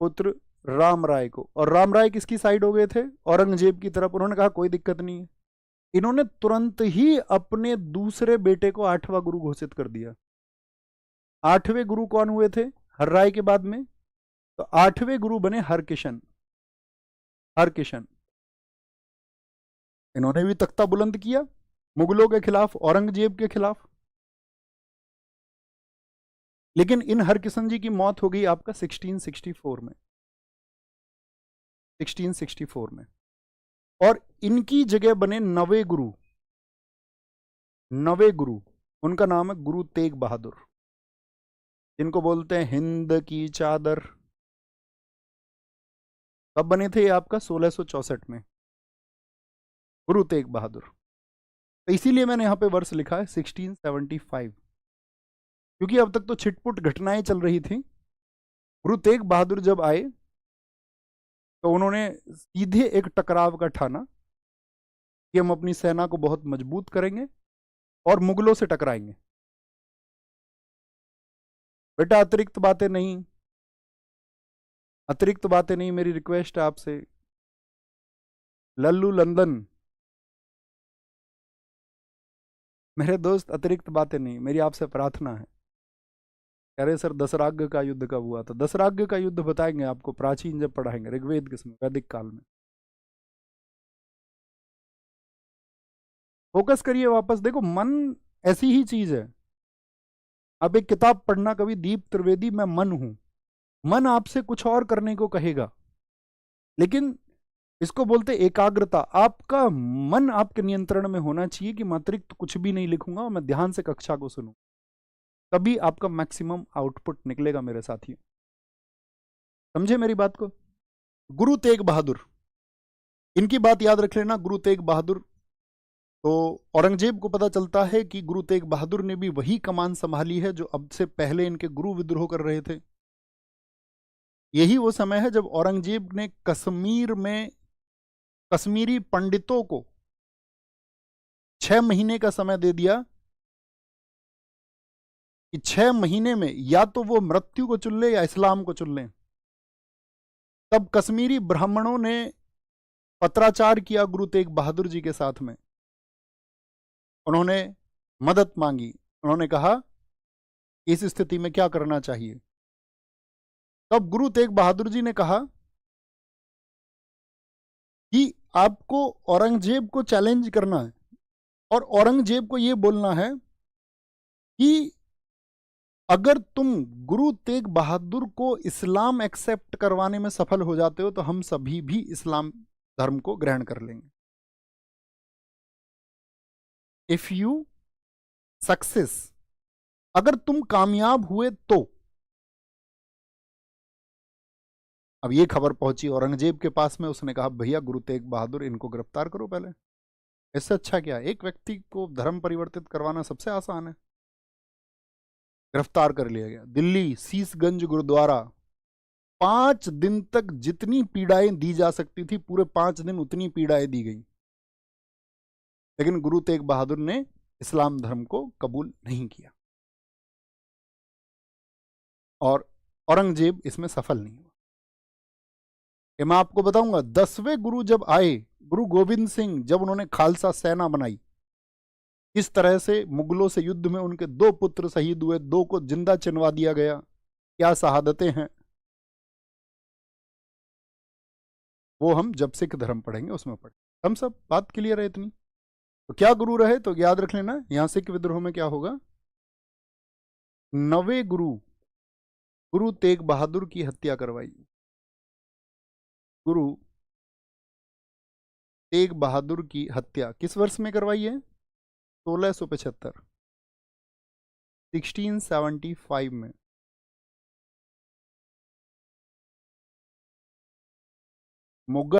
पुत्र राम राय को, और राम राय किसकी साइड हो गए थे, औरंगजेब की तरफ। उन्होंने कहा कोई दिक्कत नहीं है। इन्होंने तुरंत ही अपने दूसरे बेटे को 8वां गुरु घोषित कर दिया। 8वें गुरु कौन हुए थे हर राय के बाद में? तो 8वें गुरु बने हरकिशन। हरकिशन इन्होंने भी तख्ता बुलंद किया मुगलों के खिलाफ, औरंगजेब के खिलाफ। लेकिन इन हरकिशन जी की मौत हो गई आपका 1664 में, 1664 में। और इनकी जगह बने नवे गुरु, नवे गुरु। उनका नाम है गुरु तेग बहादुर, जिनको बोलते हैं हिंद की चादर। कब बने थे ये आपका? 1664 में, गुरु तेग बहादुर। तो इसीलिए मैंने यहां पे वर्ष लिखा है 1675, क्योंकि अब तक तो छिटपुट घटनाएं चल रही थी। गुरु तेग बहादुर जब आए तो उन्होंने सीधे एक टकराव का ठाना कि हम अपनी सेना को बहुत मजबूत करेंगे और मुगलों से टकराएंगे। बेटा अतिरिक्त बातें नहीं, अतिरिक्त बातें नहीं, मेरी रिक्वेस्ट है आपसे। लल्लू लंदन, मेरे दोस्त अतिरिक्त बातें नहीं, मेरी आपसे प्रार्थना है। कह रहे सर दशराग्य का युद्ध कब हुआ था? दशराग्य का युद्ध बताएंगे आपको, प्राचीन जब पढ़ाएंगे, ऋग्वेद के समय, वैदिक काल में। फोकस करिए वापस। देखो मन ऐसी ही चीज है। अब एक किताब पढ़ना कभी, दीप त्रिवेदी, मैं मन हूं। मन आपसे कुछ और करने को कहेगा, लेकिन इसको बोलते एकाग्रता। आपका मन आपके नियंत्रण में होना चाहिए कि मैं अतिरिक्त कुछ भी नहीं लिखूंगा और मैं ध्यान से कक्षा को सुनूं, तभी आपका मैक्सिमम आउटपुट निकलेगा मेरे साथियों। समझे मेरी बात को? गुरु तेग बहादुर, इनकी बात याद रख लेना। गुरु तेग बहादुर, तो औरंगजेब को पता चलता है कि गुरु तेग बहादुर ने भी वही कमान संभाली है जो अब से पहले इनके गुरु विद्रोह कर रहे थे। यही वो समय है जब औरंगजेब ने कश्मीर में कश्मीरी पंडितों को 6 महीने का समय दे दिया कि 6 महीने में या तो वो मृत्यु को चुन ले या इस्लाम को चुन लें। तब कश्मीरी ब्राह्मणों ने पत्राचार किया गुरु तेग बहादुर जी के साथ में। उन्होंने मदद मांगी, उन्होंने कहा इस स्थिति में क्या करना चाहिए। तब गुरु तेग बहादुर जी ने कहा कि आपको औरंगजेब को चैलेंज करना है और औरंगजेब को यह बोलना है कि अगर तुम गुरु तेग बहादुर को इस्लाम एक्सेप्ट करवाने में सफल हो जाते हो तो हम सभी भी इस्लाम धर्म को ग्रहण कर लेंगे। इफ यू सक्सेस, अगर तुम कामयाब हुए तो। अब ये खबर पहुंची औरंगजेब के पास में, उसने कहा भैया गुरु तेग बहादुर, इनको गिरफ्तार करो पहले। इससे अच्छा क्या, एक व्यक्ति को धर्म परिवर्तित करवाना सबसे आसान है। गिरफ्तार कर लिया गया। दिल्ली शीशगंज गुरुद्वारा, 5 दिन तक जितनी पीड़ाएं दी जा सकती थी, पूरे 5 दिन उतनी पीड़ाएं दी गई। लेकिन गुरु तेग बहादुर ने इस्लाम धर्म को कबूल नहीं किया और औरंगजेब इसमें सफल नहीं हुआ। ये मैं आपको बताऊंगा। 10वें गुरु जब आए, गुरु गोविंद सिंह, जब उन्होंने खालसा सेना बनाई, इस तरह से मुगलों से युद्ध में उनके 2 पुत्र शहीद हुए, 2 को जिंदा चिनवा दिया गया। क्या शहादतें हैं, वो हम जब सिख धर्म पढ़ेंगे उसमें पढ़ेंगे। हम सब बात क्लियर है इतनी? तो क्या गुरु रहे, तो याद रख लेना यहां सिख विद्रोह में क्या होगा। 9वें गुरु, गुरु तेग बहादुर की हत्या करवाई। गुरु तेग बहादुर की हत्या किस वर्ष में करवाई है? 1675, 1675 में। मुगल